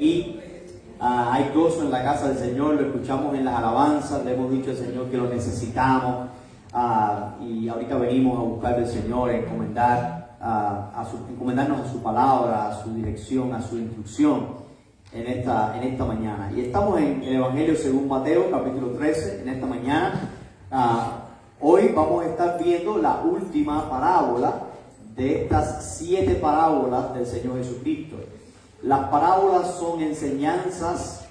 Y hay gozo en la casa del Señor, lo escuchamos en las alabanzas, le hemos dicho al Señor que lo necesitamos, y ahorita venimos a buscar del Señor, encomendarnos a su palabra, a su dirección, a su instrucción en esta mañana. Y estamos en el Evangelio según Mateo, capítulo 13, en esta mañana. Hoy vamos a estar viendo la última parábola de estas 7 parábolas del Señor Jesucristo. Las parábolas son enseñanzas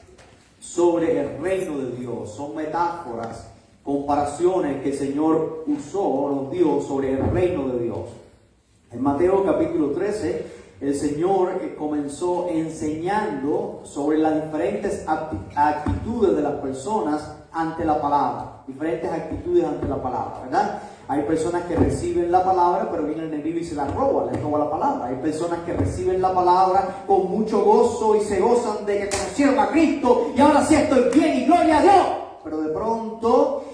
sobre el reino de Dios, son metáforas, comparaciones que el Señor nos dio sobre el reino de Dios. En Mateo capítulo 13, el Señor comenzó enseñando sobre las diferentes actitudes de las personas ante la palabra, diferentes actitudes ante la palabra, ¿verdad? Hay personas que reciben la palabra, pero viene el enemigo y se la roba, les roba la palabra. Hay personas que reciben la palabra con mucho gozo y se gozan de que conocieron a Cristo y ahora sí estoy bien y gloria a Dios. Pero de pronto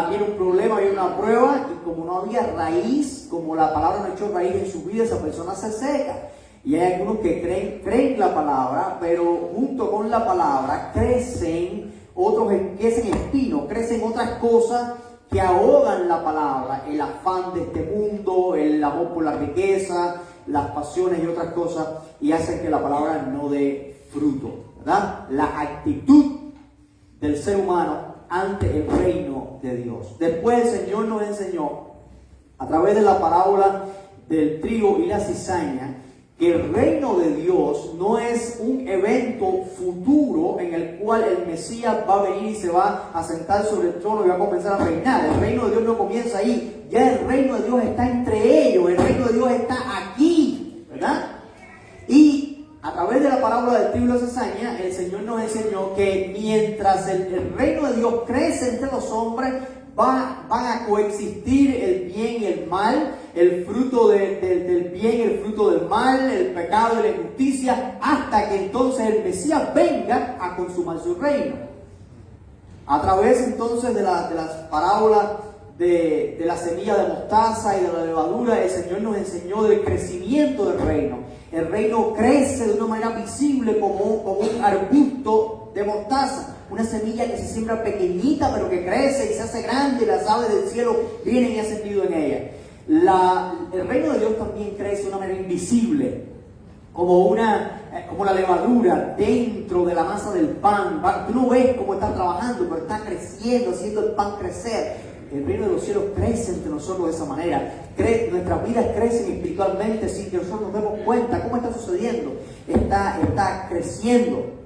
viene un problema, viene una prueba y como no había raíz, como la palabra no echó raíz en su vida, esa persona se seca. Y hay algunos que creen la palabra, pero junto con la palabra crecen espinos, crecen otras cosas que ahogan la palabra, el afán de este mundo, el amor por la riqueza, las pasiones y otras cosas, y hacen que la palabra no dé fruto, ¿verdad? La actitud del ser humano ante el reino de Dios. Después el Señor nos enseñó, a través de la parábola del trigo y la cizaña, que el reino de Dios no es un evento futuro en el cual el Mesías va a venir y se va a sentar sobre el trono y va a comenzar a reinar. El reino de Dios no comienza ahí, ya el reino de Dios está entre ellos, el reino de Dios está aquí, ¿verdad? Y a través de la parábola del trigo y la cizaña, el Señor nos enseñó que mientras el reino de Dios crece entre los hombres, van a coexistir el bien y el mal, el fruto del bien y el fruto del mal, el pecado y la injusticia, hasta que entonces el Mesías venga a consumar su reino. A través entonces de las parábolas de la semilla de mostaza y de la levadura, el Señor nos enseñó del crecimiento del reino. El reino crece de una manera visible como un arbusto de mostaza. Una semilla que se siembra pequeñita, pero que crece y se hace grande, y las aves del cielo vienen y hacen nido en ella. El reino de Dios también crece de una manera invisible, como la levadura dentro de la masa del pan. Tú no ves cómo está trabajando, pero está creciendo, haciendo el pan crecer. El reino de los cielos crece entre nosotros de esa manera. Nuestras vidas crecen espiritualmente sin que nosotros nos demos cuenta. ¿Cómo está sucediendo? Está creciendo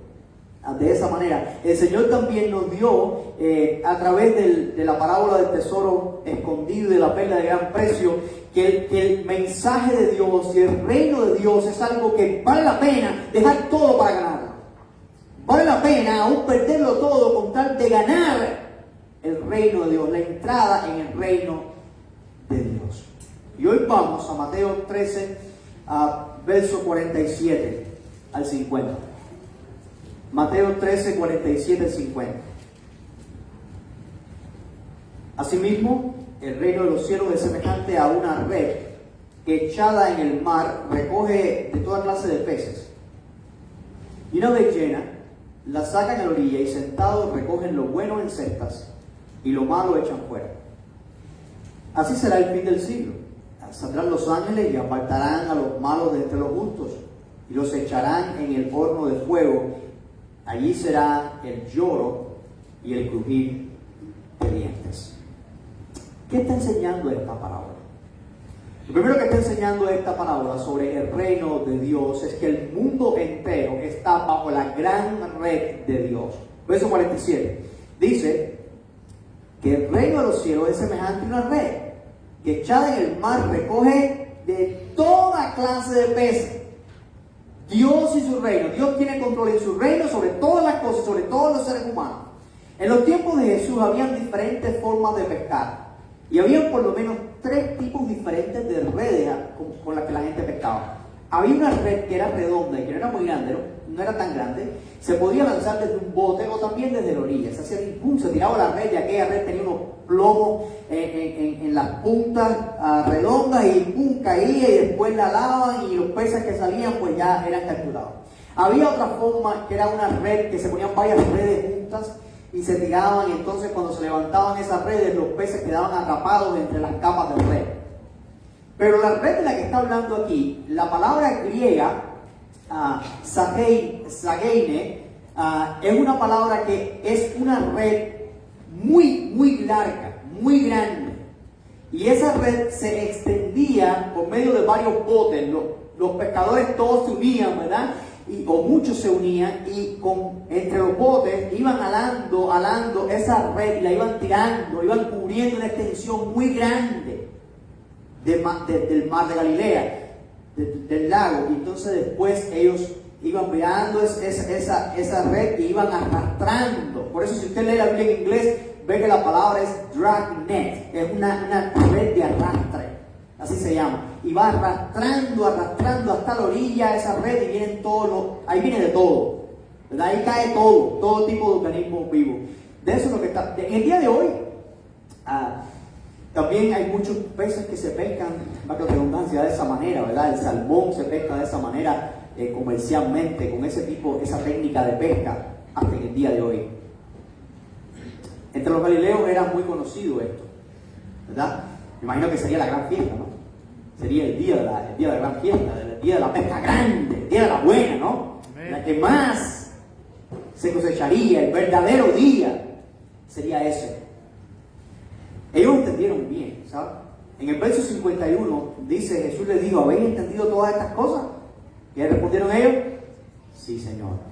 de esa manera. El Señor también nos dio, a través de la parábola del tesoro escondido y de la perla de gran precio, que el mensaje de Dios y el reino de Dios es algo que vale la pena dejar todo para ganarlo. Vale la pena aún perderlo todo con tal de ganar el reino de Dios, la entrada en el reino de Dios. Y hoy vamos a Mateo 13, verso 47 al 50. Mateo 13, 47 al 50. Asimismo, el reino de los cielos es semejante a una red que echada en el mar recoge de toda clase de peces. Y una vez llena, la sacan a la orilla y sentados recogen lo bueno en cestas y lo malo echan fuera. Así será el fin del siglo. Saldrán los ángeles y apartarán a los malos de entre los justos y los echarán en el horno de fuego. Allí será el lloro y el crujir de dientes. ¿Qué está enseñando esta parábola? Lo primero que está enseñando esta parábola sobre el reino de Dios es que el mundo entero está bajo la gran red de Dios. Verso 47 dice que el reino de los cielos es semejante a una red que echada en el mar recoge de toda clase de peces. Dios y su reino. Dios tiene control en su reino sobre todas las cosas, sobre todos los seres humanos. En los tiempos de Jesús habían diferentes formas de pescar. Y había por lo menos 3 tipos diferentes de redes con las que la gente pescaba. Había una red que era redonda y que no era muy grande, no era tan grande. Se podía lanzar desde un bote o también desde la orilla. Se hacía pum, se tiraba la red y aquella red tenía unos plomos en las puntas redondas y pum, caía y después la lavaban y los peces que salían pues ya eran capturados. Había otra forma que era una red, que se ponían varias redes juntas y se tiraban, y entonces cuando se levantaban esas redes, los peces quedaban atrapados entre las capas de red. Pero la red de la que está hablando aquí, la palabra griega, sageine, es una palabra que es una red muy larga, muy grande. Y esa red se extendía por medio de varios botes. Los pescadores todos se unían, ¿verdad? O muchos se unían, y entre los botes iban alando esa red y la iban tirando, iban cubriendo una extensión muy grande del mar de Galilea, del lago. Y entonces después ellos iban mirando esa red y iban arrastrando. Por eso si usted lee la Biblia en inglés, ve que la palabra es dragnet, es una red de arrastre, así se llama. Y va arrastrando hasta la orilla esa red, y ahí viene de todo, ¿verdad? Ahí cae todo tipo de organismos vivos. De eso es lo que está. En el día de hoy, también hay muchos peces que se pescan, para la redundancia, de esa manera, ¿verdad? El salmón se pesca de esa manera comercialmente, con esa técnica de pesca, hasta en el día de hoy. Entre los galileos era muy conocido esto, ¿verdad? Me imagino que sería la gran fiesta, ¿no? Sería el día de la gran fiesta, el día de la pesca grande, el día de la buena, ¿no? Amén. La que más se cosecharía, el verdadero día, sería ese. Ellos entendieron bien, ¿sabes? En el verso 51 dice, Jesús les dijo, ¿habéis entendido todas estas cosas? ¿Qué respondieron ellos? Sí, Señor.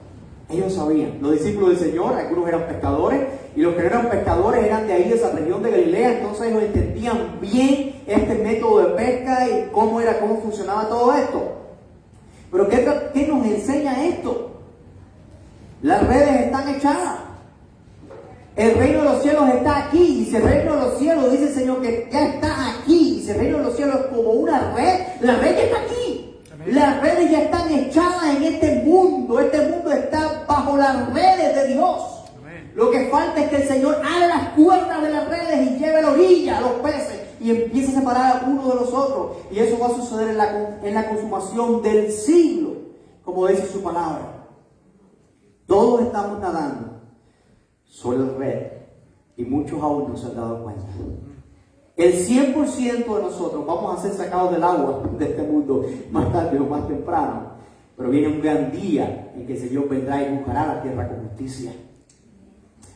Ellos sabían, los discípulos del Señor, algunos eran pescadores, y los que no eran pescadores eran de ahí, de esa región de Galilea. Entonces ellos entendían bien este método de pesca y cómo funcionaba todo esto. Pero ¿qué nos enseña esto? Las redes están echadas. El reino de los cielos está aquí. Dice el reino de los cielos, dice el Señor, que ya está aquí. Dice el reino de los cielos es como una red. La red ya está aquí. Las redes ya están echadas en este mundo. Este mundo está bajo las redes de Dios. Amén. Lo que falta es que el Señor abra las cuerdas de las redes y lleve a la orilla a los peces y empiece a separar a uno de los otros. Y eso va a suceder en la consumación del siglo, como dice su palabra. Todos estamos nadando sobre la red y muchos aún no se han dado cuenta. El 100% de nosotros vamos a ser sacados del agua de este mundo más tarde o más temprano. Pero viene un gran día en que el Señor vendrá y buscará la tierra con justicia.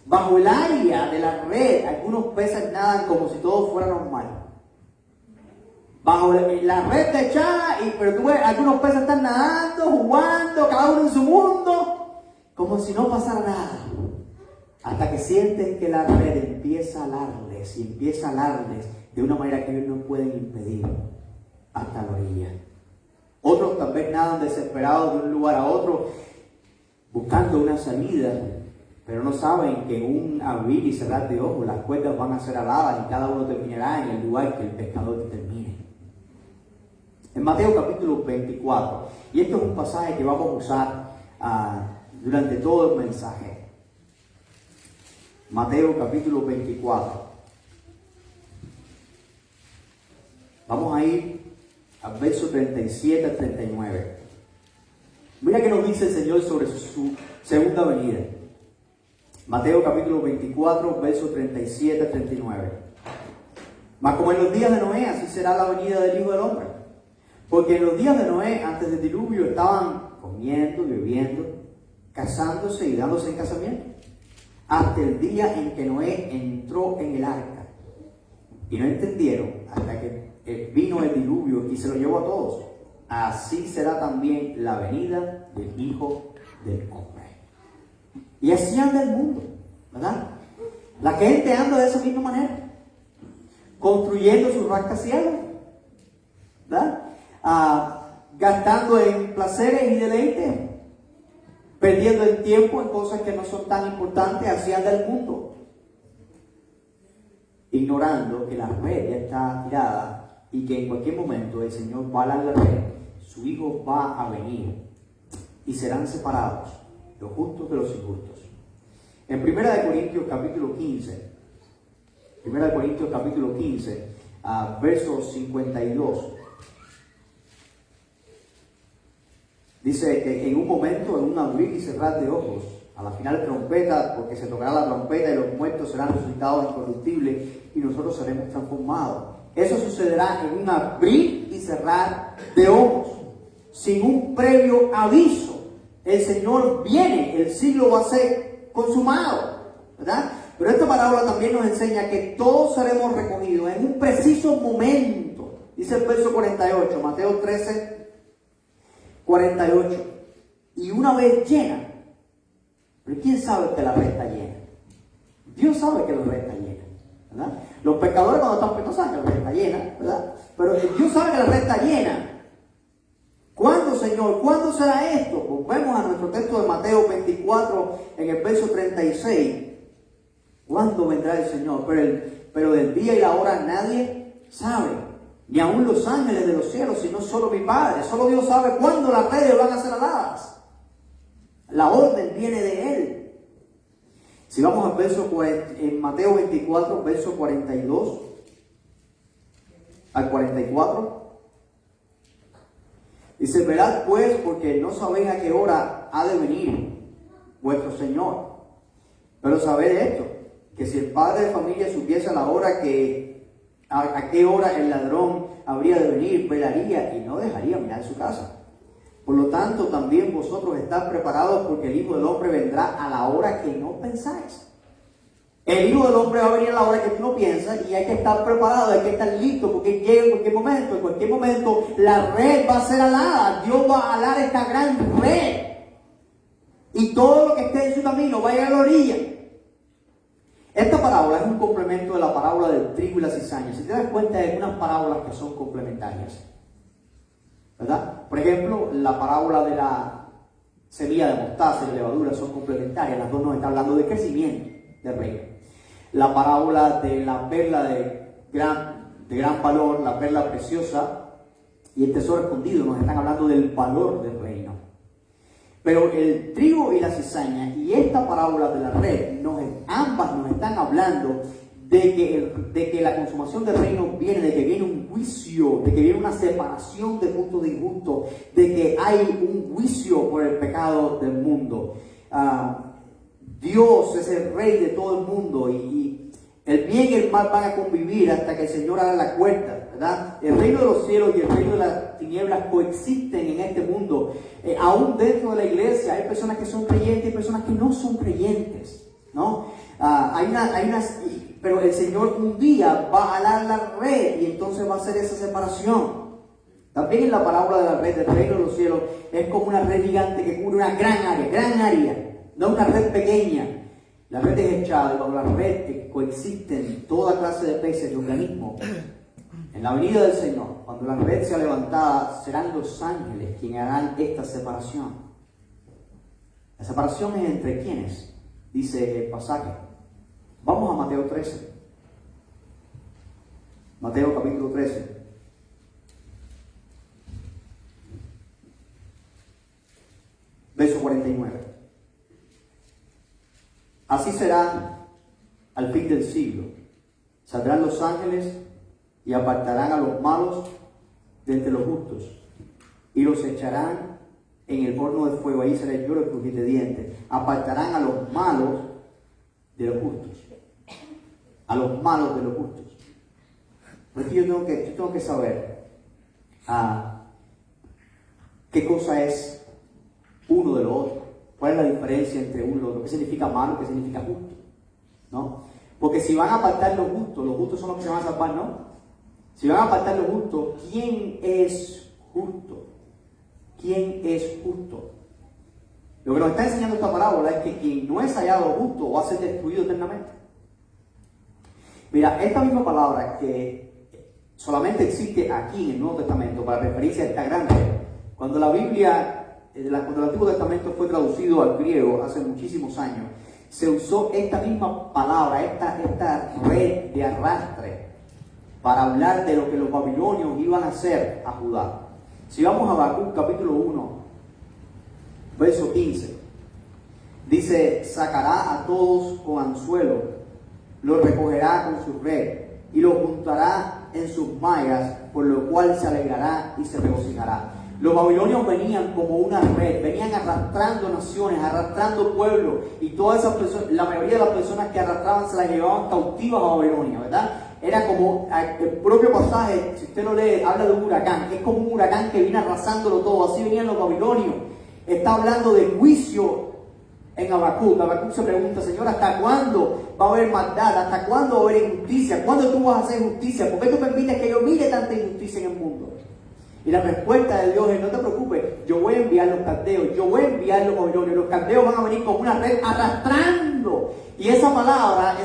Bajo el área de la red, algunos peces nadan como si todo fuera normal. Bajo la red está echada, pero tú ves, algunos peces están nadando, jugando, cada uno en su mundo, como si no pasara nada. Hasta que sienten que la red empieza a alarles y empieza a alarles de una manera que ellos no pueden impedir hasta la orilla. Otros tal vez nadan desesperados de un lugar a otro buscando una salida, pero no saben que en un abrir y cerrar de ojos las cuerdas van a ser aladas y cada uno terminará en el lugar que el pescador determine. En Mateo capítulo 24, y esto es un pasaje que vamos a usar durante todo el mensaje. Mateo capítulo 24. Vamos a ir al verso 37 al 39. Mira que nos dice el Señor sobre su segunda venida. Mateo capítulo 24, verso 37 al 39. Mas como en los días de Noé, así será la venida del Hijo del Hombre. Porque en los días de Noé, antes del diluvio, estaban comiendo y bebiendo, casándose y dándose en casamiento, hasta el día en que Noé entró en el arca. Y no entendieron hasta que vino el diluvio y se lo llevó a todos. Así será también la venida del Hijo del Hombre. Y así anda el mundo, ¿verdad? La gente anda de esa misma manera, construyendo sus rascacielos, ¿verdad? Gastando en placeres y deleites, perdiendo el tiempo en cosas que no son tan importantes. Así anda el mundo, ignorando que la red ya está tirada y que en cualquier momento el Señor va a la red, su Hijo va a venir y serán separados los justos de los injustos. En 1 Corintios capítulo 15, 1 Corintios capítulo 15, verso 52. Dice que en un momento, en un abrir y cerrar de ojos, a la final trompeta, porque se tocará la trompeta y los muertos serán resucitados incorruptibles y nosotros seremos transformados. Eso sucederá en un abrir y cerrar de ojos, sin un previo aviso. El Señor viene, el siglo va a ser consumado, ¿verdad? Pero esta parábola también nos enseña que todos seremos recogidos en un preciso momento. Dice el verso 48, Mateo 13, 48. Y una vez llena, pero ¿quién sabe que la red está llena? Dios sabe que la red está llena, ¿verdad? Los pescadores cuando están pescando saben que la red está llena, ¿verdad? Pero Dios sabe que la red está llena. ¿Cuándo, Señor? ¿Cuándo será esto? Volvemos a nuestro texto de Mateo 24, en el verso 36. ¿Cuándo vendrá el Señor? Pero del día y la hora nadie sabe, ni aun los ángeles de los cielos, sino solo mi Padre. Solo Dios sabe cuándo las redes van a ser aladas. La orden viene de Él. Si vamos al verso en Mateo 24, verso 42 al 44. Dice, velad pues, porque no sabéis a qué hora ha de venir vuestro Señor. Pero sabed esto, que si el padre de familia supiese a la hora a qué hora el ladrón habría de venir, velaría y no dejaría mirar su casa. Por lo tanto, también vosotros estad preparados, porque el Hijo del Hombre vendrá a la hora que no pensáis. El Hijo del Hombre va a venir a la hora que tú no piensas y hay que estar preparado, hay que estar listo, porque llega en cualquier momento la red va a ser alada. Dios va a alar esta gran red y todo lo que esté en su camino va a llegar a la orilla. Esta parábola es un complemento de la parábola del trigo y la cizaña. Si te das cuenta, hay algunas parábolas que son complementarias, ¿verdad? Por ejemplo, la parábola de la semilla de mostaza y de levadura son complementarias. Las dos nos están hablando de crecimiento del reino. La parábola de la perla de gran valor, la perla preciosa y el tesoro escondido nos están hablando del valor del reino. Pero el trigo y la cizaña y esta parábola de la red, ambas nos están hablando de que la consumación del reino viene, de que viene un juicio, de que viene una separación de justos de injustos, de que hay un juicio por el pecado del mundo. Dios es el rey de todo el mundo y el bien y el mal van a convivir hasta que el Señor haga la cuenta, ¿verdad? El reino de los cielos y el reino de las tinieblas coexisten en este mundo. Aún dentro de la iglesia hay personas que son creyentes y personas que no son creyentes, ¿no? Pero el Señor un día va a alar la red y entonces va a hacer esa separación. También en la parábola de la red del reino de los cielos es como una red gigante que cubre una gran área. No una red pequeña. La red es echada y cuando la red coexisten toda clase de peces, de organismos. En la venida del Señor, cuando la red sea levantada, serán los ángeles quienes harán esta separación. La separación es entre quienes, dice el pasaje. Vamos a Mateo 13. Mateo capítulo 13. Verso 49. Así será al fin del siglo. Saldrán los ángeles y apartarán a los malos de entre los justos y los echarán en el horno de fuego. Ahí será el lloro y crujir de dientes. Apartarán a los malos de los justos. A los malos de los justos. Porque yo tengo que saber qué cosa es uno de lo otro. ¿Cuál es la diferencia entre uno y otro? ¿Qué significa malo y qué significa justo? ¿No? Porque si van a apartar los justos son los que se van a salvar, ¿no? Si van a apartar los justos, ¿quién es justo? ¿Quién es justo? Lo que nos está enseñando esta parábola es que quien no es hallado justo va a ser destruido eternamente. Mira, esta misma palabra que solamente existe aquí en el Nuevo Testamento para referirse a esta gran red, cuando la Biblia... Cuando el Antiguo Testamento fue traducido al griego hace muchísimos años, se usó esta misma palabra, esta red de arrastre, para hablar de lo que los babilonios iban a hacer a Judá. Si vamos a Habacuc capítulo 1, verso 15, dice: sacará a todos con anzuelo, los recogerá con su red, y los juntará en sus mallas, por lo cual se alegrará y se regocijará. Los babilonios venían como una red, venían arrastrando naciones, arrastrando pueblos, y todas esas personas, la mayoría de las personas que arrastraban se las llevaban cautivas a Babilonia, ¿verdad? Era como el propio pasaje, si usted lo lee, habla de un huracán, es como un huracán que viene arrasándolo todo, así venían los babilonios. Está hablando de juicio en Habacuc. Habacuc se pregunta, Señor, ¿hasta cuándo va a haber maldad? ¿Hasta cuándo va a haber injusticia? ¿Cuándo tú vas a hacer justicia? ¿Por qué tú permites que yo mire tanta injusticia en el mundo? Y la respuesta de Dios es, no te preocupes, yo voy a enviar los caldeos, yo voy a enviar los babilonios, los caldeos van a venir como una red arrastrando. Y esa palabra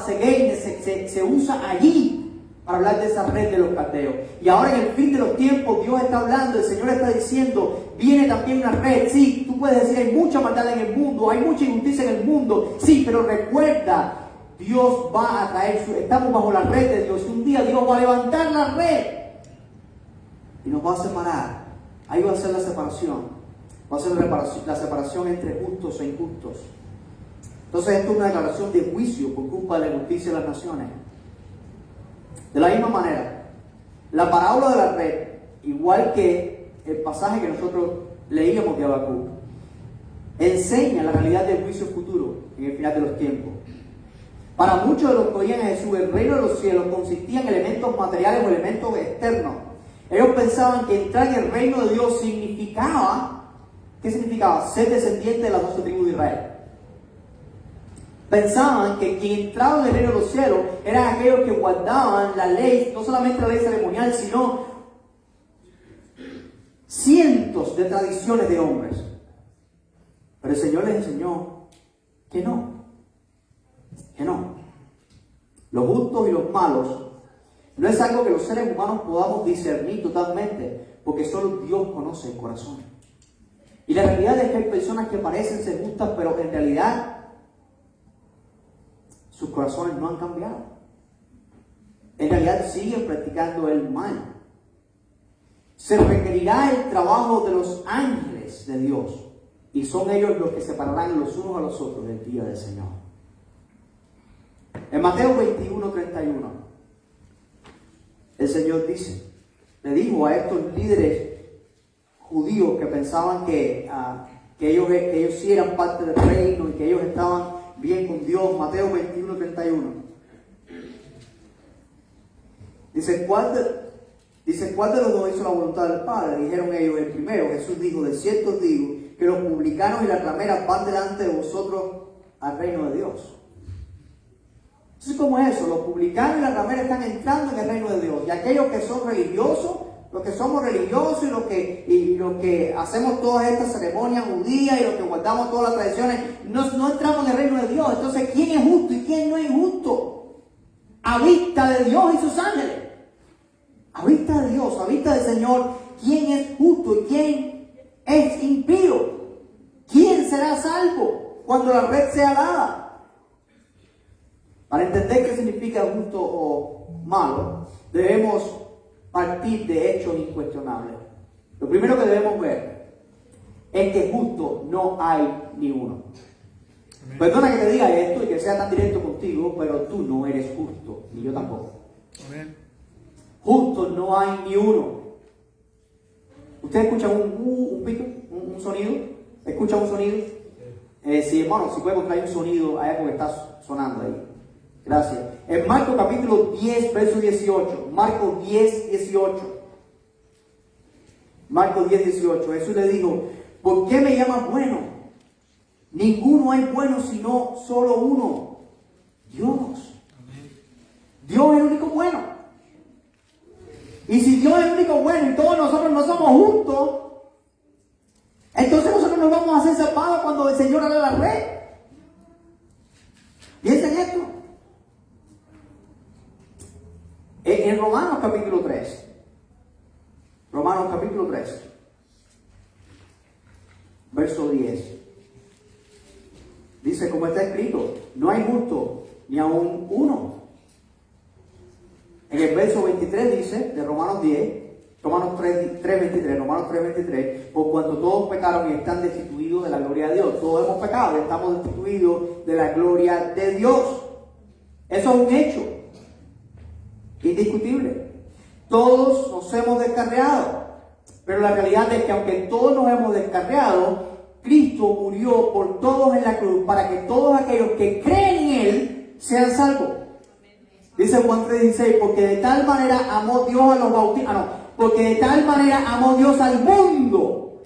se usa allí para hablar de esa red de los caldeos. Y ahora en el fin de los tiempos Dios está hablando, el Señor está diciendo, viene también una red. Sí, tú puedes decir, hay mucha maldad en el mundo, hay mucha injusticia en el mundo. Sí, pero recuerda, Dios va a traer, estamos bajo la red de Dios. Y un día Dios va a levantar la red y nos va a separar. Ahí va a ser la separación. Va a ser la separación entre justos e injustos. Entonces esto es una declaración de juicio por culpa de la injusticia de las naciones. De la misma manera, la parábola de la red, igual que el pasaje que nosotros leíamos de Habacuc, enseña la realidad del juicio futuro en el final de los tiempos. Para muchos de los que oían a Jesús, el reino de los cielos consistía en elementos materiales o elementos externos. Ellos pensaban que entrar en el reino de Dios significaba, ¿qué significaba? Ser descendiente de las 12 tribus de Israel. Pensaban que quien entraba en el reino de los cielos eran aquellos que guardaban la ley, no solamente la ley ceremonial, sino cientos de tradiciones de hombres. Pero el Señor les enseñó que no. Los justos y los malos no es algo que los seres humanos podamos discernir totalmente, porque solo Dios conoce el corazón. Y la realidad es que hay personas que parecen ser justas, pero en realidad sus corazones no han cambiado. En realidad siguen practicando el mal. Se requerirá el trabajo de los ángeles de Dios, y son ellos los que separarán los unos a los otros del día del Señor. En Mateo 21:31, el Señor dice, le dijo a estos líderes judíos que pensaban que ellos sí eran parte del reino y que ellos estaban bien con Dios. Mateo 21:31 dice, ¿cuál de los dos hizo la voluntad del Padre? Dijeron ellos, el primero. Jesús dijo, de cierto os digo que los publicanos y las rameras van delante de vosotros al reino de Dios. Entonces, ¿cómo es eso? Los publicanos y las rameras están entrando en el reino de Dios, y aquellos que son religiosos, los que somos religiosos y los que hacemos todas estas ceremonias judías y los que guardamos todas las tradiciones, no entramos en el reino de Dios. Entonces, ¿quién es justo y quién no es justo? A vista de Dios y sus ángeles. A vista de Dios, a vista del Señor, ¿quién es justo y quién es impío? ¿Quién será salvo cuando la red sea dada? Para entender qué significa justo o malo, debemos partir de hechos incuestionables. Lo primero que debemos ver es que justo no hay ni uno. Amén. Perdona que te diga esto y que sea tan directo contigo, pero tú no eres justo, ni yo tampoco. Amén. Justo no hay ni uno. ¿Ustedes escuchan un sonido? ¿Escuchan un sonido? Sí, hermano, si puede encontrar un sonido ahí porque está sonando ahí. Gracias. En Marcos capítulo 10, verso 18. Marcos 10, 18. Marcos 10, 18. Jesús le dijo, ¿por qué me llamas bueno? Ninguno hay bueno sino solo uno, Dios. Dios es el único bueno. Y si Dios es el único bueno y todos nosotros no somos justos, entonces nosotros nos vamos a hacer salvados cuando el Señor haga la red. Piensen esto. En Romanos capítulo 3. Romanos capítulo 3. Verso 10. Dice, como está escrito, no hay justo ni aún uno. En el verso 23 dice, de Romanos 3:23, por cuanto todos pecaron y están destituidos de la gloria de Dios. Todos hemos pecado y estamos destituidos de la gloria de Dios. Eso es un hecho indiscutible. Todos nos hemos descarriado. Pero la realidad es que aunque todos nos hemos descarriado, Cristo murió por todos en la cruz para que todos aquellos que creen en Él sean salvos. Dice Juan 3:16, porque de tal manera amó Dios a los bautizados, porque de tal manera amó Dios al mundo,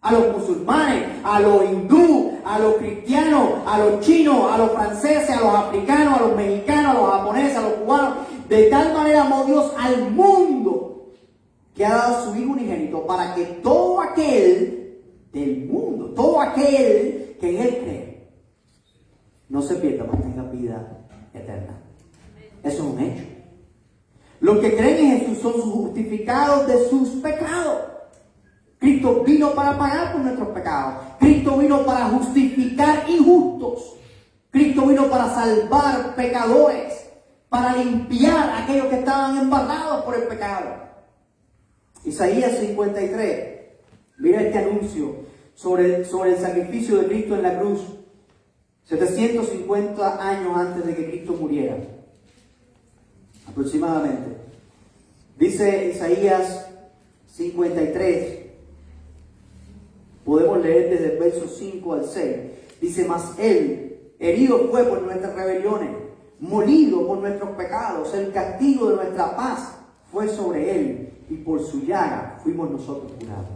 a los musulmanes, a los hindú, a los cristianos, a los chinos, a los franceses, a los africanos, a los mexicanos, a los japoneses, a los cubanos. De tal manera amó Dios al mundo que ha dado a su Hijo unigénito para que todo aquel del mundo, todo aquel que en Él cree, no se pierda, mas tenga vida eterna. Eso es un hecho. Los que creen en Jesús son justificados de sus pecados. Cristo vino para pagar por nuestros pecados. Cristo vino para justificar injustos. Cristo vino para salvar pecadores, para limpiar a aquellos que estaban embarrados por el pecado. Isaías 53. Mira este anuncio sobre el sacrificio de Cristo en la cruz. 750 años antes de que Cristo muriera, aproximadamente. Dice Isaías 53, podemos leer desde el verso 5 al 6. Dice, mas Él herido fue por nuestras rebeliones, molido por nuestros pecados, el castigo de nuestra paz fue sobre Él, y por su llaga fuimos nosotros curados.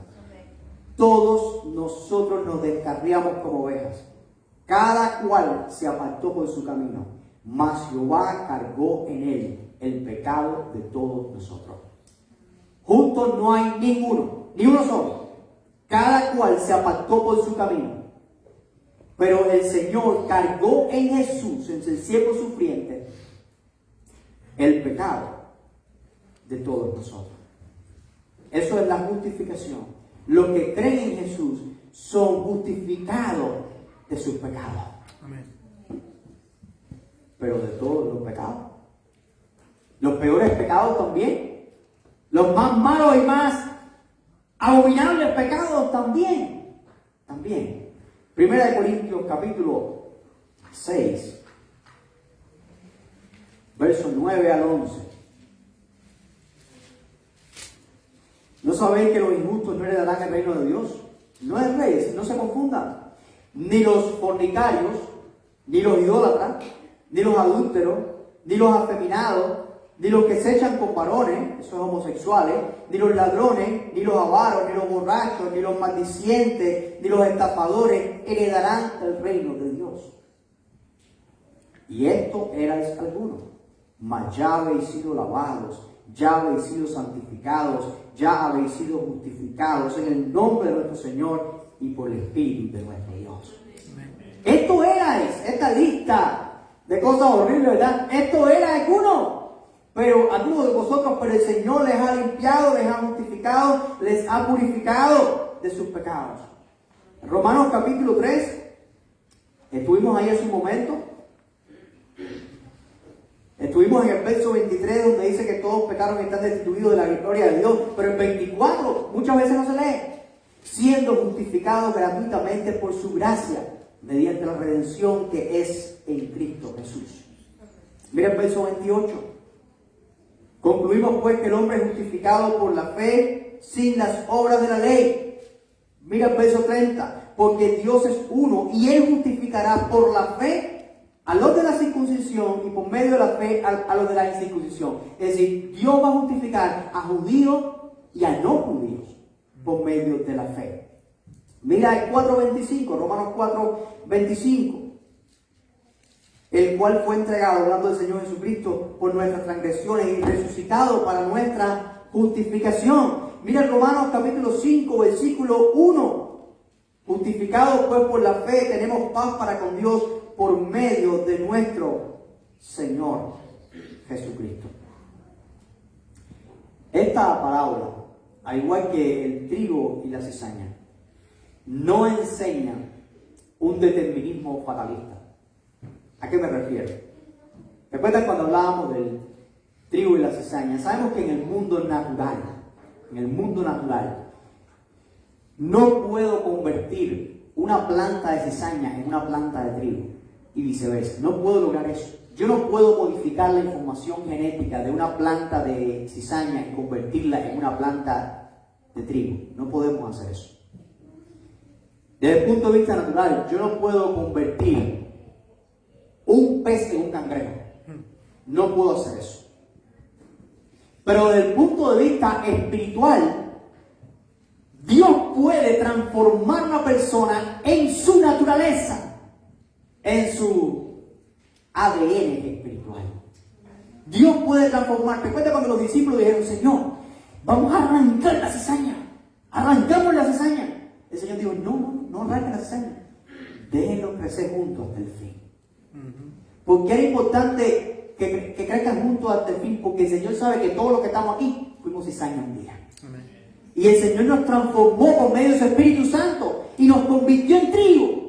Todos nosotros nos descarriamos como ovejas, cada cual se apartó por su camino, mas Jehová cargó en Él el pecado de todos nosotros. Juntos no hay ninguno, ni uno solo. Cada cual se apartó por su camino. Pero el Señor cargó en Jesús, en el siervo sufriente, el pecado de todos nosotros. Eso es la justificación. Los que creen en Jesús son justificados de sus pecados. Amén. Pero de todos los pecados. Los peores pecados también. Los más malos y más abominables pecados también. Primera de Corintios capítulo 6, versos 9 al 11. ¿No sabéis que los injustos no heredarán el reino de Dios? No es rey, no se confundan. Ni los fornicarios, ni los idólatras, ni los adúlteros, ni los afeminados, ni los que se echan con varones, esos homosexuales, ni los ladrones, ni los avaros, ni los borrachos, ni los maldicientes, ni los estafadores heredarán el reino de Dios. Y esto erais algunos, mas ya habéis sido lavados, ya habéis sido santificados, ya habéis sido justificados en el nombre de nuestro Señor y por el Espíritu de nuestro Dios. Esto erais, esta lista de cosas horribles, ¿verdad? Esto era algunos de vosotros, pero el Señor les ha limpiado, les ha justificado, les ha purificado de sus pecados. Romanos capítulo 3, estuvimos ahí hace un momento. Estuvimos en el verso 23 donde dice que todos pecaron y están destituidos de la gloria de Dios. Pero el 24 muchas veces no se lee. Siendo justificados gratuitamente por su gracia, mediante la redención que es en Cristo Jesús. Mira el verso 28. Concluimos pues que el hombre es justificado por la fe sin las obras de la ley. Mira el verso 30. Porque Dios es uno y Él justificará por la fe a los de la circuncisión y por medio de la fe a los de la incircuncisión. Es decir, Dios va a justificar a judíos y a no judíos por medio de la fe. Mira el 4.25, Romanos 4.25. El cual fue entregado, hablando del Señor Jesucristo, por nuestras transgresiones y resucitado para nuestra justificación. Mira Romanos capítulo 5, versículo 1. Justificados pues por la fe tenemos paz para con Dios por medio de nuestro Señor Jesucristo. Esta parábola, al igual que el trigo y la cizaña, no enseña un determinismo fatalista. ¿A qué me refiero? ¿Recuerdan cuando hablábamos del trigo y la cizaña? Sabemos que en el mundo natural, no puedo convertir una planta de cizaña en una planta de trigo y viceversa. No puedo lograr eso. yo no puedo modificar la información genética de una planta de cizaña y convertirla en una planta de trigo. No podemos hacer eso. Desde el punto de vista natural, yo no puedo convertir un pez en un cangrejo. No puedo hacer eso. Pero desde el punto de vista espiritual, Dios puede transformar a una persona en su naturaleza, en su ADN espiritual. Dios puede transformar. Recuerda cuando los discípulos dijeron, Señor, vamos a arrancar la cizaña. Arrancamos la cizaña. El Señor dijo, no arranquen la cizaña. Déjenlo crecer juntos hasta el fin. Porque era importante que crezcan juntos hasta el fin, porque el Señor sabe que todos los que estamos aquí fuimos cizaña un día. Amén. Y el Señor nos transformó por medio de su Espíritu Santo y nos convirtió en trigo.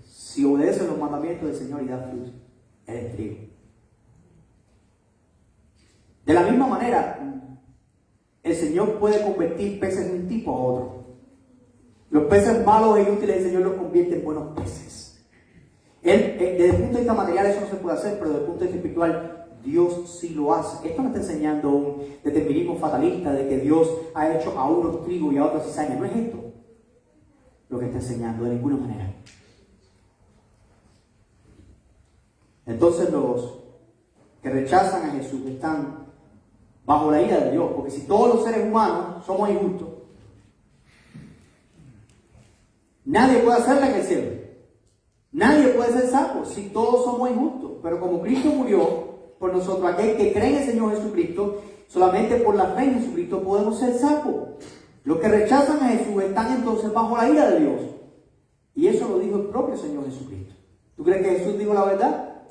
Si obedeces los mandamientos del Señor y das fruto, eres trigo. De la misma manera, el Señor puede convertir peces de un tipo a otro. Los peces malos e inútiles, el Señor los convierte en buenos peces. Desde el punto de vista material eso no se puede hacer, pero desde el punto de vista espiritual Dios sí lo hace. Esto no está enseñando un determinismo fatalista de que Dios ha hecho a unos trigo y a otros cizaña. No es esto lo que está enseñando de ninguna manera. Entonces los que rechazan a Jesús están bajo la ira de Dios, porque si todos los seres humanos somos injustos, nadie puede hacerla en el cielo. Nadie puede ser salvo si todos somos injustos. Pero como Cristo murió por nosotros, aquel que cree en el Señor Jesucristo, solamente por la fe en Jesucristo podemos ser salvos. Los que rechazan a Jesús están entonces bajo la ira de Dios. Y eso lo dijo el propio Señor Jesucristo. ¿Tú crees que Jesús dijo la verdad?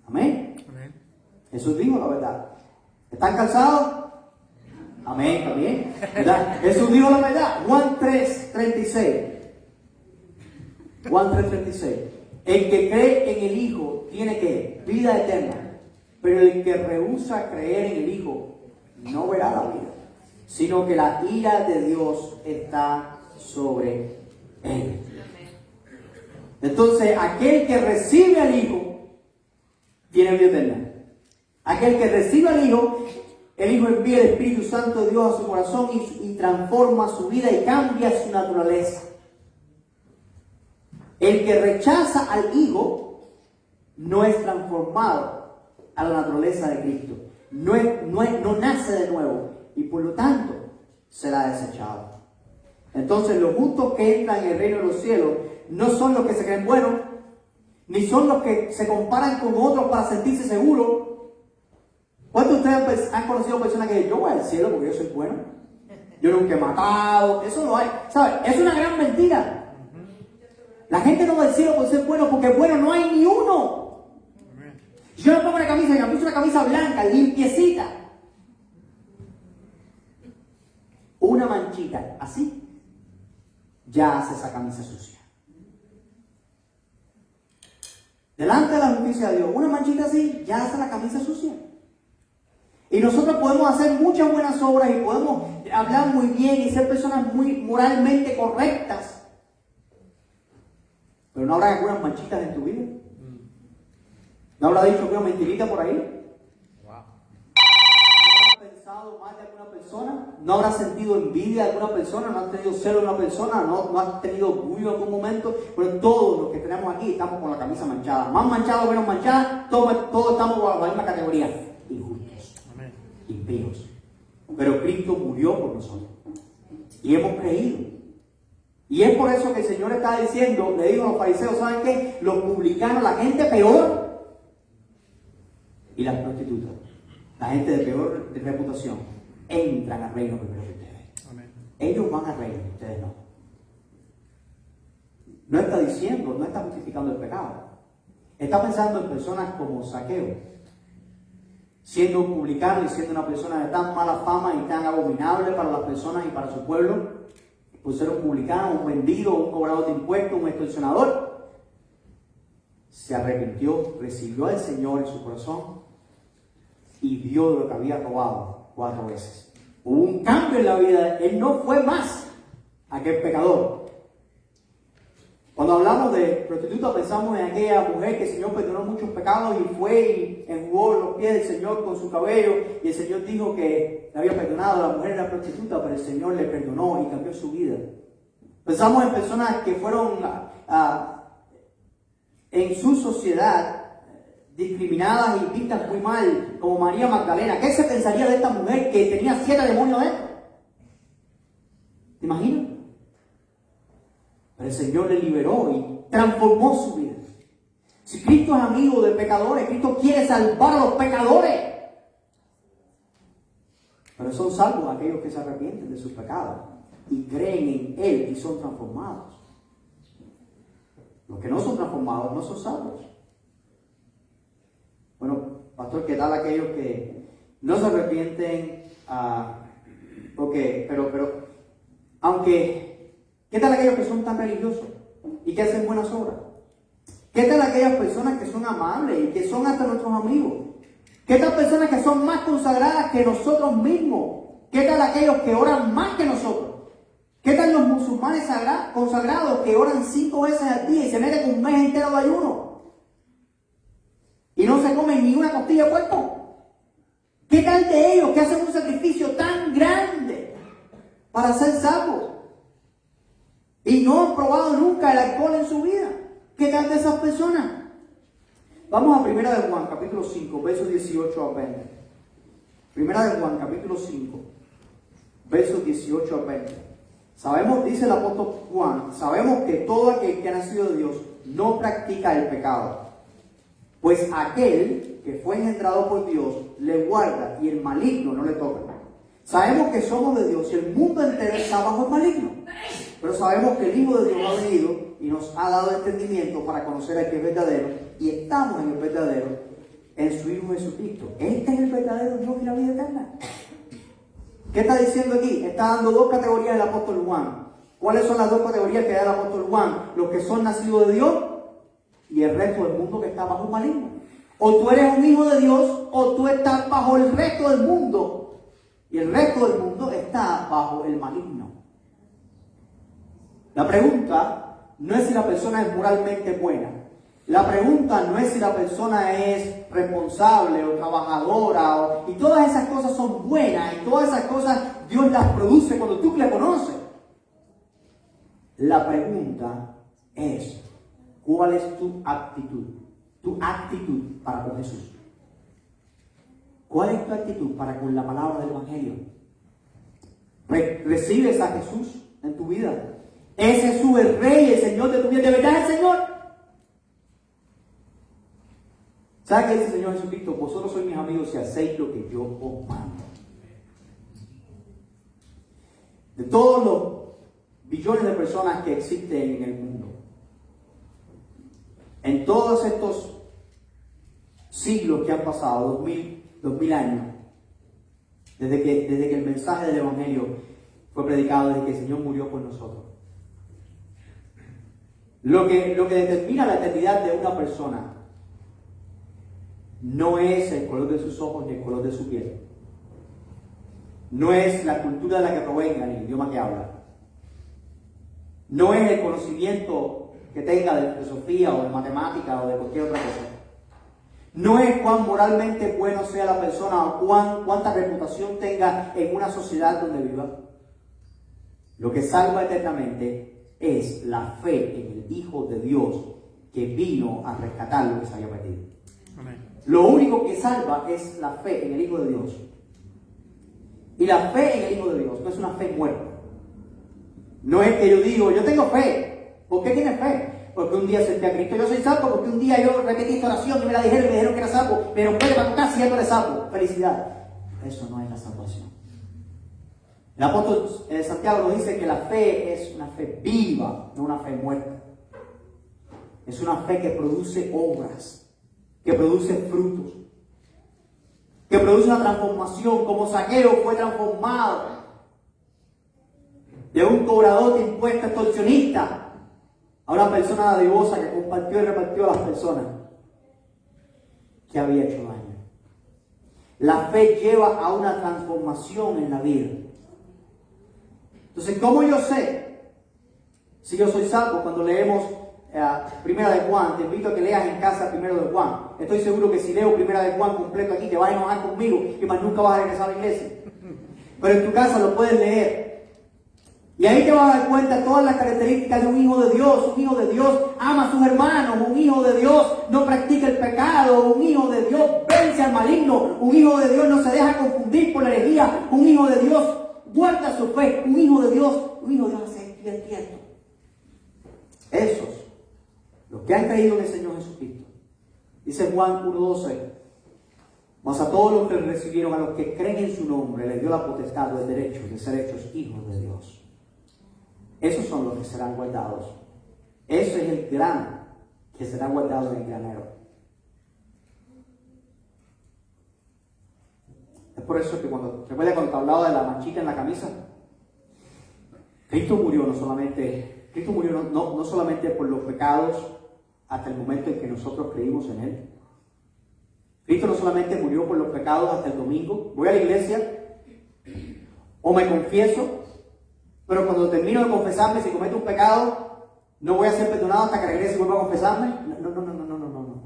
Amén. Amén. Jesús dijo la verdad. ¿Están cansados? Amén, también. ¿Verdad? Jesús dijo la verdad. Juan 3:36. Juan 3:36. El que cree en el Hijo tiene que vida eterna, pero el que rehúsa creer en el Hijo no verá la vida, sino que la ira de Dios está sobre él. Entonces, aquel que recibe al Hijo tiene vida eterna. Aquel que recibe al Hijo, el Hijo envía el Espíritu Santo de Dios a su corazón y transforma su vida y cambia su naturaleza. El que rechaza al Hijo no es transformado a la naturaleza de Cristo. No nace de nuevo y por lo tanto será desechado. Entonces los justos que entran en el reino de los cielos no son los que se creen buenos, ni son los que se comparan con otros para sentirse seguros. ¿Cuántos de ustedes han conocido personas que dicen, yo voy al cielo porque yo soy bueno? Yo nunca he matado. Eso no hay. ¿Sabes? Es una gran mentira. La gente no va al cielo por ser bueno, porque bueno no hay ni uno. Yo me pongo una camisa y me puse una camisa blanca, limpiecita. Una manchita, así, ya hace esa camisa sucia. Delante de la justicia de Dios, una manchita así, ya hace la camisa sucia. Y nosotros podemos hacer muchas buenas obras y podemos hablar muy bien y ser personas muy moralmente correctas. Pero no habrá algunas manchitas en tu vida. ¿No habrá dicho una mentirita por ahí? ¿No habrás pensado mal de alguna persona? ¿No habrás sentido envidia de alguna persona? ¿No has tenido celo de una persona? ¿No has tenido orgullo en algún momento? Pero todos los que tenemos aquí estamos con la camisa manchada. Más manchada o menos manchada, todos estamos bajo la misma categoría. Injustos. Impíos. Pero Cristo murió por nosotros. Y hemos creído. Y es por eso que el Señor está diciendo, le digo a los fariseos, ¿saben qué? Los publicanos, la gente peor, y las prostitutas, la gente de peor reputación, entran al reino primero que ustedes. Amén. Ellos van al reino, ustedes no. No está diciendo, no está justificando el pecado. Está pensando en personas como Zaqueo, siendo un publicano y siendo una persona de tan mala fama y tan abominable para las personas y para su pueblo. Por ser un publicano, un vendido, un cobrador de impuestos, un extorsionador, se arrepintió, recibió al Señor en su corazón y vio lo que había robado 4 veces. Hubo un cambio en la vida. Él no fue más aquel pecador. Cuando hablamos de prostituta pensamos en aquella mujer que el Señor perdonó muchos pecados y fue y enjugó los pies del Señor con su cabello y el Señor dijo que le había perdonado. La mujer era prostituta, pero el Señor le perdonó y cambió su vida. Pensamos en personas que fueron en su sociedad discriminadas y vistas muy mal, como María Magdalena. ¿Qué se pensaría de esta mujer que tenía 7 demonios dentro? ¿Te imaginas? Pero el Señor le liberó y transformó su vida. Si Cristo es amigo de pecadores, Cristo quiere salvar a los pecadores. Pero son salvos aquellos que se arrepienten de sus pecados y creen en Él y son transformados. Los que no son transformados no son salvos. Bueno, pastor, ¿qué tal aquellos que no se arrepienten? Pero aunque, ¿qué tal aquellos que son tan religiosos y que hacen buenas obras? ¿Qué tal aquellas personas que son amables y que son hasta nuestros amigos? ¿Qué tal personas que son más consagradas que nosotros mismos? ¿Qué tal aquellos que oran más que nosotros? ¿Qué tal los musulmanes consagrados que oran 5 veces al día y se meten un mes entero de ayuno? Y no se comen ni una costilla de puerco. ¿Qué tal de ellos que hacen un sacrificio tan grande para ser salvos? Y no han probado nunca el alcohol en su vida. ¿Qué tal de esas personas? Vamos a 1 de Juan, capítulo 5, versos 18 a 20. 1 de Juan, capítulo 5, versos 18 a 20. Sabemos, dice el apóstol Juan, sabemos que todo aquel que ha nacido de Dios no practica el pecado. Pues aquel que fue engendrado por Dios le guarda y el maligno no le toca. Sabemos que somos de Dios y el mundo entero está bajo el maligno. Pero sabemos que el Hijo de Dios ha venido y nos ha dado entendimiento para conocer al que es verdadero. Y estamos en el verdadero, en su Hijo Jesucristo. Este es el verdadero Dios y la vida eterna. ¿Qué está diciendo aquí? Está dando 2 categorías el apóstol Juan. ¿Cuáles son las 2 categorías que da el apóstol Juan? Los que son nacidos de Dios y el resto del mundo que está bajo el maligno. O tú eres un hijo de Dios o tú estás bajo el resto del mundo. Y el resto del mundo está bajo el maligno. La pregunta no es si la persona es moralmente buena. La pregunta no es si la persona es responsable o trabajadora. Y todas esas cosas son buenas. Y todas esas cosas Dios las produce cuando tú le conoces. La pregunta es: ¿cuál es tu actitud? Tu actitud para con Jesús. ¿Cuál es tu actitud para con la palabra del Evangelio? ¿Recibes a Jesús en tu vida? ¿Es Jesús el Rey, el Señor de tu vida? ¿De verdad es el Señor? ¿Sabe qué dice el Señor Jesucristo? Vosotros sois mis amigos si hacéis lo que yo os mando. De todos los billones de personas que existen en el mundo, en todos estos siglos que han pasado, 2000 años, desde que el mensaje del Evangelio fue predicado, desde que el Señor murió por nosotros. Lo que determina la eternidad de una persona no es el color de sus ojos ni el color de su piel. No es la cultura de la que provenga ni el idioma que habla. No es el conocimiento que tenga de filosofía o de matemática o de cualquier otra cosa. No es cuán moralmente bueno sea la persona o cuánta reputación tenga en una sociedad donde viva. Lo que salva eternamente es la fe en el Hijo de Dios que vino a rescatar lo que se había perdido. Amén. Lo único que salva es la fe en el Hijo de Dios. Y la fe en el Hijo de Dios no es una fe muerta. No es que yo digo, yo tengo fe. ¿Por qué tienes fe? Porque un día acepté a Cristo, yo soy salvo. Porque un día yo repetí esta oración y me dijeron que era salvo. Pero vete para tu casa y ya no eres salvo. Felicidad. Eso no es la salvación. El apóstol Santiago nos dice que la fe es una fe viva, no una fe muerta. Es una fe que produce obras, que produce frutos, que produce una transformación, como Zaqueo fue transformado de un cobrador de impuestos extorsionista a una persona dadivosa que compartió y repartió a las personas que había hecho daño. La fe lleva a una transformación en la vida. Entonces, ¿cómo yo sé si yo soy salvo? Cuando leemos Primera de Juan, te invito a que leas en casa Primero de Juan. Estoy seguro que si leo Primera de Juan completo aquí, te vas a enojar conmigo y más nunca vas a regresar a la iglesia. Pero en tu casa lo puedes leer. Y ahí te vas a dar cuenta de todas las características de un hijo de Dios. Un hijo de Dios ama a sus hermanos. Un hijo de Dios no practica el pecado. Un hijo de Dios vence al maligno. Un hijo de Dios no se deja confundir por la herejía. Un hijo de Dios guarda su fe. Un hijo de Dios hace bien quieto. Esos, los que han creído en el Señor Jesucristo. Dice Juan 1:12. Mas a todos los que recibieron, a los que creen en su nombre, les dio la potestad o el derecho de ser hechos hijos de Dios. Esos son los que serán guardados. Ese es el grano que será guardado en el granero. Es por eso que recuerda cuando te hablaba de la manchita en la camisa. Cristo murió no solamente por los pecados hasta el momento en que nosotros creímos en Él. Cristo no solamente murió por los pecados hasta el domingo. Voy a la iglesia o me confieso, pero cuando termino de confesarme, si cometo un pecado, no voy a ser perdonado hasta que regrese y vuelva a confesarme. No.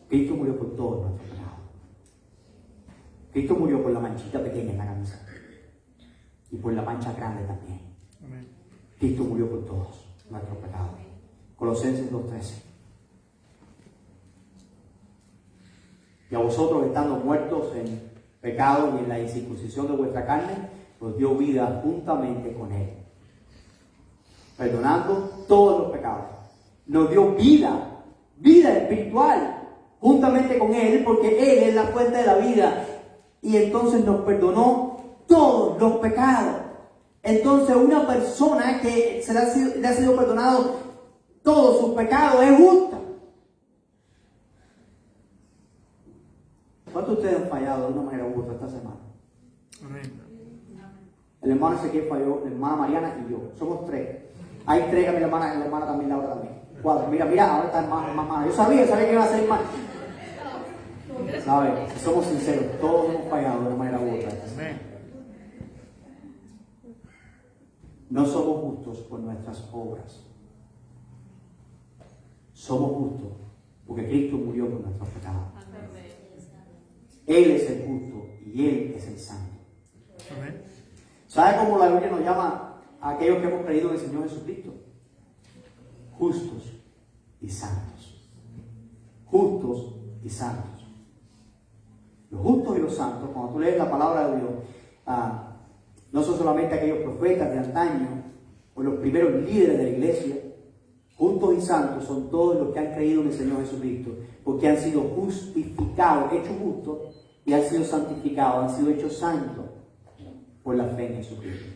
Cristo murió por todos nuestros pecados. Cristo murió por la manchita pequeña en la camisa y por la mancha grande también. Amén. Cristo murió por todos nuestros pecados. Colosenses 2:13. Y a vosotros, estando muertos en pecado y en la incircuncisión de vuestra carne, os dio vida juntamente con Él, perdonando todos los pecados. Nos dio vida espiritual, juntamente con Él, porque Él es la fuente de la vida. Y entonces nos perdonó todos los pecados. Entonces una persona que le ha sido perdonado todos sus pecados es justa. ¿Cuántos de ustedes han fallado de una manera u otra esta semana? Amén. El hermano Ezequiel falló, la hermana Mariana y yo. Somos 3. Hay 3, mi hermana también, la otra también. 4. Mira, ahora está más mala. Yo sabía que iba a ser más. ¿Sabes? Si somos sinceros, todos hemos fallado de una manera u otra. Amén. No somos justos por nuestras obras. Somos justos porque Cristo murió por nuestros pecados. Él es el justo y Él es el santo. Amén. ¿Sabe cómo la Biblia nos llama a aquellos que hemos creído en el Señor Jesucristo? Justos y santos. Justos y santos. Los justos y los santos, cuando tú lees la palabra de Dios, no son solamente aquellos profetas de antaño o los primeros líderes de la iglesia. Justos y santos son todos los que han creído en el Señor Jesucristo, porque han sido justificados, hechos justos, y han sido santificados, han sido hechos santos por la fe en Jesucristo.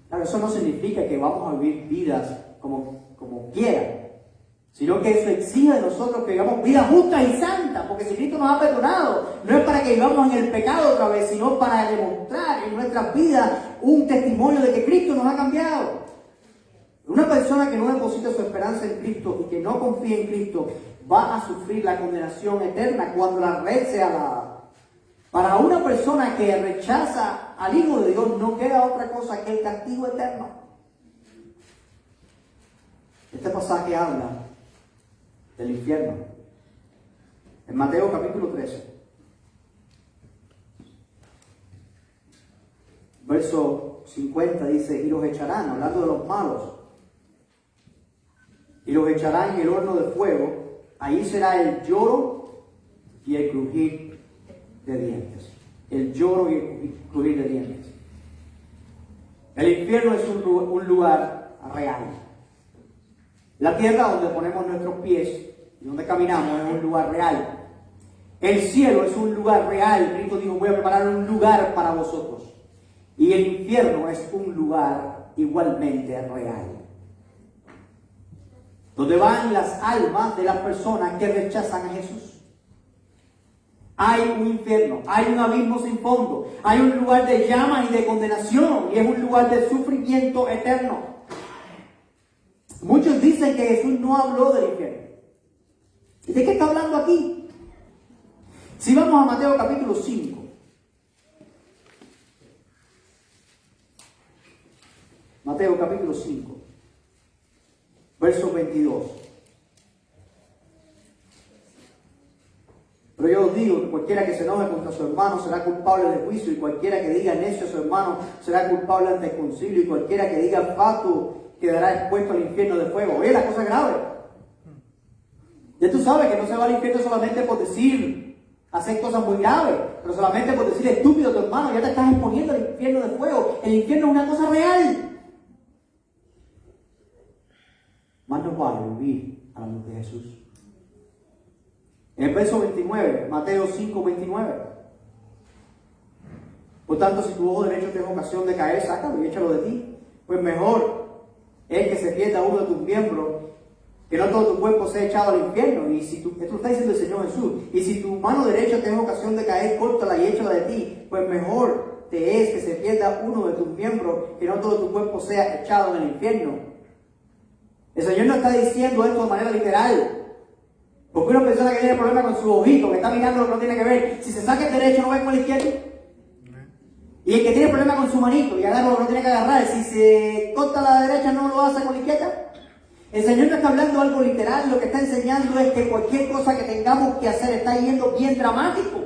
Claro, eso no significa que vamos a vivir vidas como quieran, sino que eso exige de nosotros que vivamos vidas justas y santas, porque si Cristo nos ha perdonado, no es para que vivamos en el pecado otra vez, sino para demostrar en nuestras vidas un testimonio de que Cristo nos ha cambiado. Una persona que no deposita su esperanza en Cristo y que no confía en Cristo va a sufrir la condenación eterna cuando la red sea dada. Para una persona que rechaza al Hijo de Dios no queda otra cosa que el castigo eterno. Este pasaje habla del infierno. En Mateo capítulo 13, verso 50 dice: y los echarán, hablando de los malos, y los echarán en el horno de fuego. Ahí será el lloro y el crujir de dientes. El lloro y el crujir de dientes. El infierno es un lugar real. La tierra donde ponemos nuestros pies y donde caminamos es un lugar real. El cielo es un lugar real. Cristo dijo: voy a preparar un lugar para vosotros. Y el infierno es un lugar igualmente real, donde van las almas de las personas que rechazan a Jesús. Hay un infierno, hay un abismo sin fondo, hay un lugar de llama y de condenación, y es un lugar de sufrimiento eterno. Muchos dicen que Jesús no habló del infierno. ¿Y de qué está hablando aquí? Si vamos a Mateo capítulo 5. Mateo capítulo 5. Verso 22. Pero yo os digo que cualquiera que se enoje contra su hermano será culpable de juicio, y cualquiera que diga necio a su hermano será culpable ante el concilio, y cualquiera que diga fatuo quedará expuesto al infierno de fuego. Oye, la cosa es grave. Ya tú sabes que no se va al infierno solamente por hacer cosas muy graves, pero solamente por decir estúpido a tu hermano, ya te estás exponiendo al infierno de fuego. El infierno es una cosa real. Más nos vale vivir a la luz de Jesús. En el verso 29, Mateo 5, 29. Por tanto, si tu ojo derecho te es ocasión de caer, sácalo y échalo de ti. Pues mejor es que se pierda uno de tus miembros, que no todo tu cuerpo sea echado al infierno. Y si esto lo está diciendo el Señor Jesús. Y si tu mano derecha te es ocasión de caer, córtala y échala de ti. Pues mejor te es que se pierda uno de tus miembros, que no todo tu cuerpo sea echado en el infierno. El Señor no está diciendo esto de manera literal. Porque una persona que tiene problemas con su ojito, que está mirando lo que no tiene que ver, si se saca el derecho no ve con el izquierdo. Y el que tiene problemas con su manito y agarra lo que no tiene que agarrar, si se corta la derecha no lo hace con la izquierda. El Señor no está hablando algo literal, lo que está enseñando es que cualquier cosa que tengamos que hacer está yendo bien dramático.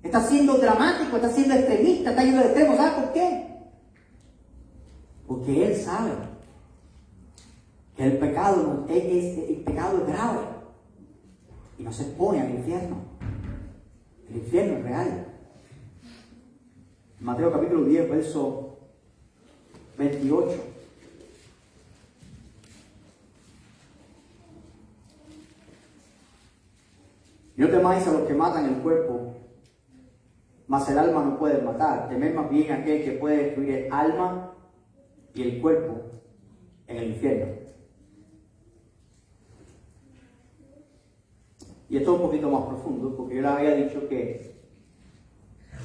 Está siendo dramático, está siendo extremista, está yendo de extremo. ¿Sabes por qué? Porque Él sabe que el pecado es grave y no se expone al infierno. El infierno es real. Mateo capítulo 10, verso 28. No temáis a los que matan el cuerpo, mas el alma no puede matar. Temed más bien a aquel que puede destruir el alma y el cuerpo en el infierno. Y esto es un poquito más profundo, porque yo les había dicho que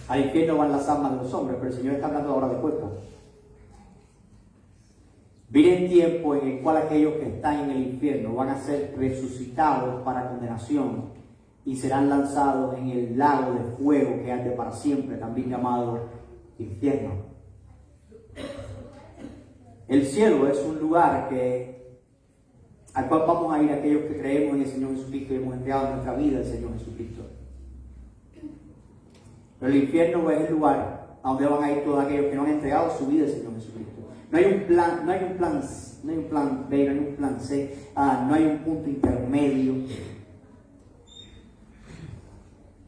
al infierno van las almas de los hombres, pero el Señor está hablando ahora de cuerpo. Viene tiempo en el cual aquellos que están en el infierno van a ser resucitados para condenación y serán lanzados en el lago de fuego que arde para siempre, también llamado infierno. El cielo es un lugar al cual vamos a ir aquellos que creemos en el Señor Jesucristo y hemos entregado en nuestra vida al Señor Jesucristo. Pero el infierno es el lugar a donde van a ir todos aquellos que no han entregado su vida al Señor Jesucristo. No hay un plan B, no hay un plan C, no hay un punto intermedio.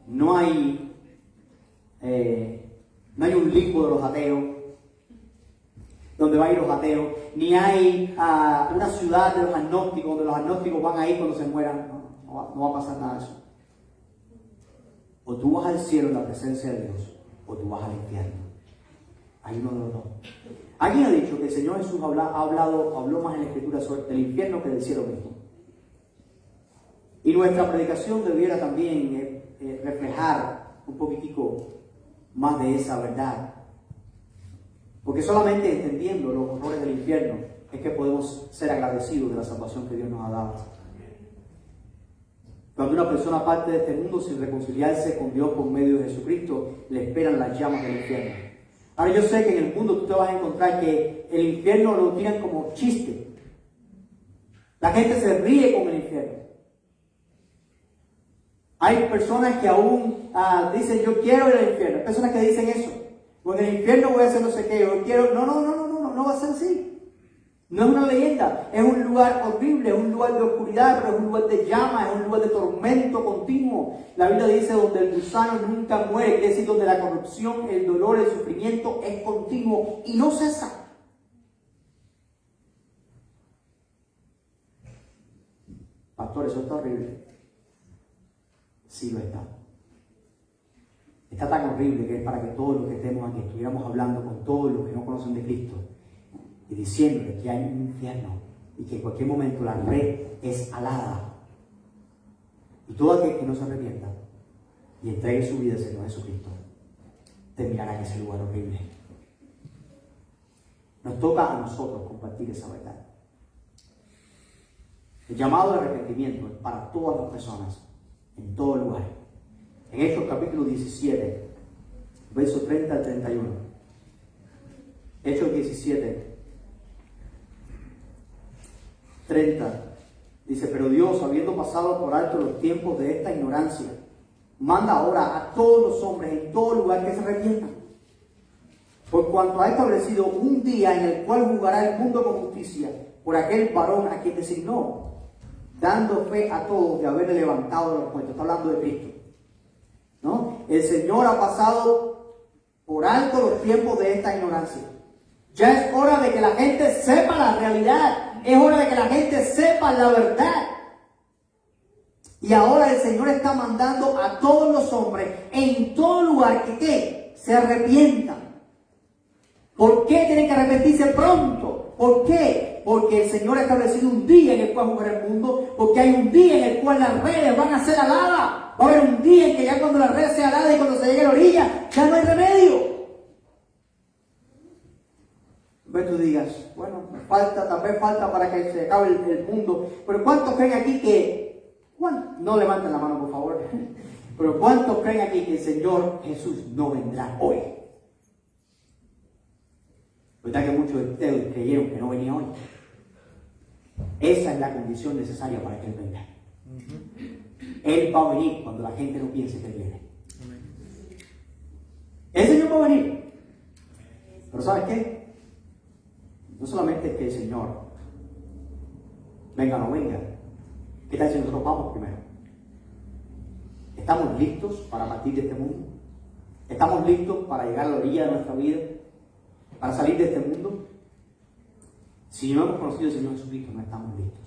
No hay un limbo de los ateos, donde van a ir los ateos, ni hay una ciudad de los agnósticos, donde los agnósticos van a ir cuando se mueran. No va a pasar nada de eso. O tú vas al cielo en la presencia de Dios, o tú vas al infierno. Hay uno de los dos. Alguien ha dicho que el Señor Jesús habló más en la Escritura sobre el infierno que del cielo mismo. Y nuestra predicación debiera también reflejar un poquitico más de esa verdad. Porque solamente entendiendo los horrores del infierno es que podemos ser agradecidos de la salvación que Dios nos ha dado. Cuando una persona parte de este mundo sin reconciliarse con Dios por medio de Jesucristo, le esperan las llamas del infierno. Ahora yo sé que en el mundo tú te vas a encontrar que el infierno lo tiran como chiste. La gente se ríe con el infierno. Hay personas que aún dicen yo quiero ir al infierno. Hay personas que dicen eso. O en el infierno voy a hacer no sé qué. Yo quiero. No va a ser así. No es una leyenda. Es un lugar horrible, es un lugar de oscuridad, pero es un lugar de llama, es un lugar de tormento continuo. La Biblia dice donde el gusano nunca muere, quiere decir donde la corrupción, el dolor, el sufrimiento es continuo y no cesa. Pastor, eso está horrible. Sí lo está. Está tan horrible que es para que todos los que estemos aquí estuviéramos hablando con todos los que no conocen de Cristo y diciéndole que hay un infierno y que en cualquier momento la red es alada. Y todo aquel que no se arrepienta y entregue su vida al Señor Jesucristo terminará en ese lugar horrible. Nos toca a nosotros compartir esa verdad. El llamado de arrepentimiento es para todas las personas, en todo lugar. En Hechos capítulo 17, versos 30 al 31. Hechos 17, 30. Dice, pero Dios, habiendo pasado por alto los tiempos de esta ignorancia, manda ahora a todos los hombres en todo lugar que se arrepientan. Por cuanto ha establecido un día en el cual juzgará el mundo con justicia por aquel varón a quien designó, dando fe a todos de haberle levantado de los muertos. Está hablando de Cristo, ¿no? El Señor ha pasado por alto los tiempos de esta ignorancia. Ya es hora de que la gente sepa la realidad. Es hora de que la gente sepa la verdad. Y ahora el Señor está mandando a todos los hombres en todo lugar que ¿qué? Se arrepientan. ¿Por qué tienen que arrepentirse pronto? ¿Por qué? Porque el Señor ha establecido un día en el cual jugará el mundo. Porque hay un día en el cual las redes van a ser aladas. Va a haber un día en que ya cuando la red sea alada y cuando se llegue a la orilla, ya no hay remedio. Pues tú digas, bueno, tal vez falta para que se acabe el mundo. Pero ¿cuántos creen aquí que... No levanten la mano, por favor. Pero ¿cuántos creen aquí que el Señor Jesús no vendrá hoy? ¿Verdad que muchos de ustedes creyeron que no venía hoy? Esa es la condición necesaria para que Él venga. Él va a venir cuando la gente no piense que Él viene. El Señor va a venir. Pero ¿sabes qué? No solamente es que el Señor venga o no venga. ¿Qué tal si nosotros vamos primero? ¿Estamos listos para partir de este mundo? ¿Estamos listos para llegar a la orilla de nuestra vida? ¿Para salir de este mundo? Si no hemos conocido al Señor Jesucristo, no estamos listos.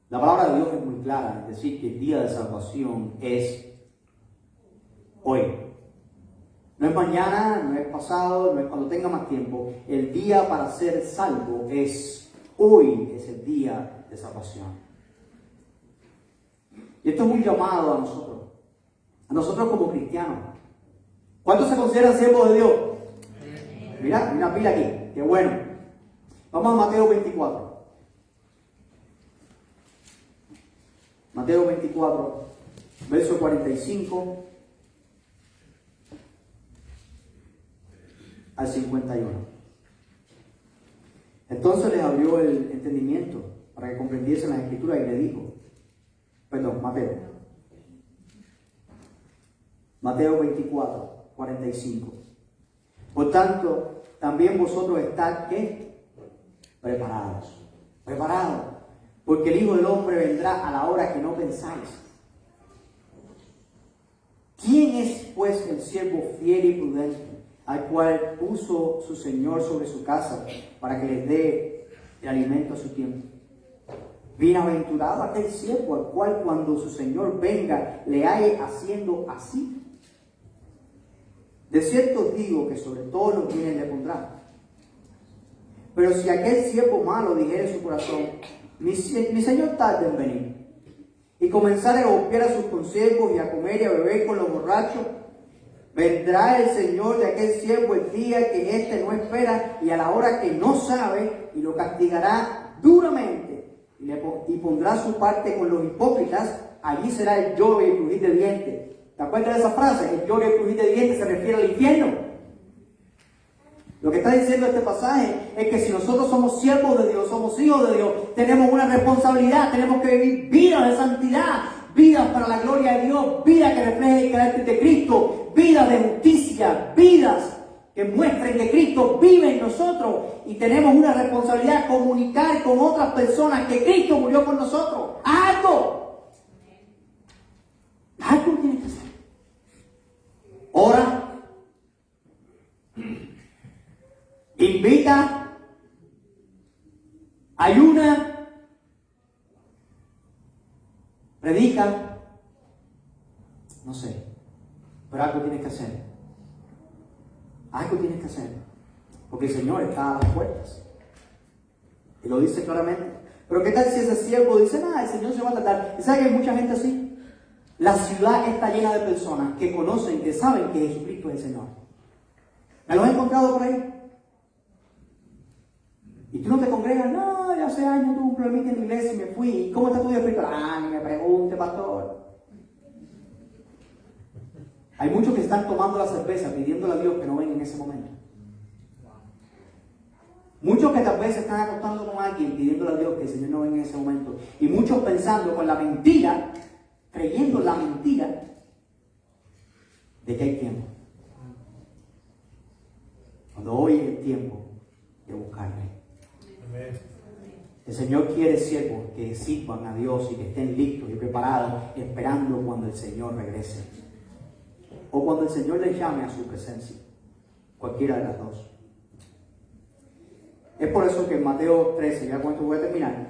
La palabra de Dios es muy clara, es decir, que el día de salvación es hoy. No es mañana, no es pasado, no es cuando tenga más tiempo. El día para ser salvo es hoy, es el día de salvación. Y esto es un llamado a nosotros como cristianos. ¿Cuántos se consideran siervos de Dios? Mira, una pila aquí, qué bueno. Vamos a Mateo 24. Mateo 24, verso 45 al 51. Entonces les abrió el entendimiento para que comprendiesen las escrituras y le dijo, Mateo 24, 45. Por tanto, también vosotros estad, ¿qué? Preparados, porque el Hijo del Hombre vendrá a la hora que no pensáis. ¿Quién es, pues, el siervo fiel y prudente, al cual puso su Señor sobre su casa, para que les dé el alimento a su tiempo? Bienaventurado aquel siervo, al cual cuando su Señor venga, le halle haciendo así. De cierto os digo que sobre todos los bienes le pondrá. Pero si aquel siervo malo dijere en su corazón, mi Señor tarda en venir, y comenzare a golpear a sus consiervos y a comer y a beber con los borrachos, vendrá el Señor de aquel siervo el día que éste no espera y a la hora que no sabe, y lo castigará duramente, y pondrá su parte con los hipócritas. Allí será el lloro y el crujir de dientes. ¿Te acuerdas de esa frase? El lloro y el crujir de dientes se refiere al infierno. Lo que está diciendo este pasaje es que si nosotros somos siervos de Dios, somos hijos de Dios, tenemos una responsabilidad, tenemos que vivir vidas de santidad, vidas para la gloria de Dios, vidas que reflejen el carácter de Cristo, vidas de justicia, vidas que muestren que Cristo vive en nosotros, y tenemos una responsabilidad, comunicar con otras personas que Cristo murió por nosotros. Algo tienes que hacer. Ora, invita, ayuna, predica, no sé, pero algo tienes que hacer. Algo tienes que hacer, porque el Señor está a las puertas y lo dice claramente. Pero ¿qué tal si ese siervo dice, nada, el Señor se va a tardar? ¿Y sabe que hay mucha gente así? La ciudad está llena de personas que conocen, que saben que Jesucristo es el Señor. ¿Me lo has encontrado por ahí? Y tú no te congregas. No, ya hace años tuve un problemita en la iglesia y me fui. ¿Y cómo está tu vida espiritual? Ni me pregunte, pastor. Hay muchos que están tomando la cerveza, pidiéndole a Dios que no venga en ese momento. Muchos que tal vez se están acostando con alguien pidiéndole a Dios que el Señor no venga en ese momento. Y muchos pensando con la mentira, creyendo la mentira de que hay tiempo. Cuando hoy es el tiempo de buscarle. Amén. El Señor quiere siervos que sirvan a Dios y que estén listos y preparados, esperando cuando el Señor regrese. O cuando el Señor les llame a su presencia. Cualquiera de las dos. Es por eso que en Mateo 13, ya con esto voy a terminar.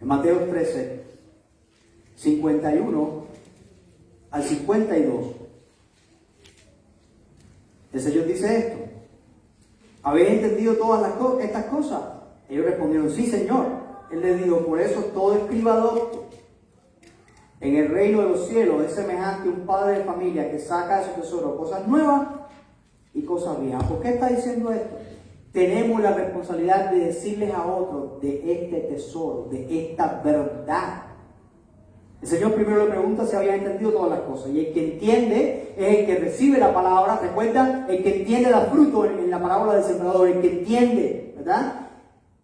En Mateo 13, 51 al 52, el Señor dice esto: ¿habéis entendido todas estas cosas? Ellos respondieron: sí, Señor. Él les dijo: por eso todo escriba docto en el reino de los cielos es semejante a un padre de familia que saca de su tesoro cosas nuevas y cosas viejas. ¿Por qué está diciendo esto? Tenemos la responsabilidad de decirles a otros de este tesoro, de esta verdad. El Señor primero le pregunta si había entendido todas las cosas. Y el que entiende es el que recibe la palabra. Recuerda, el que entiende da fruto en la parábola del sembrador. El que entiende, ¿verdad?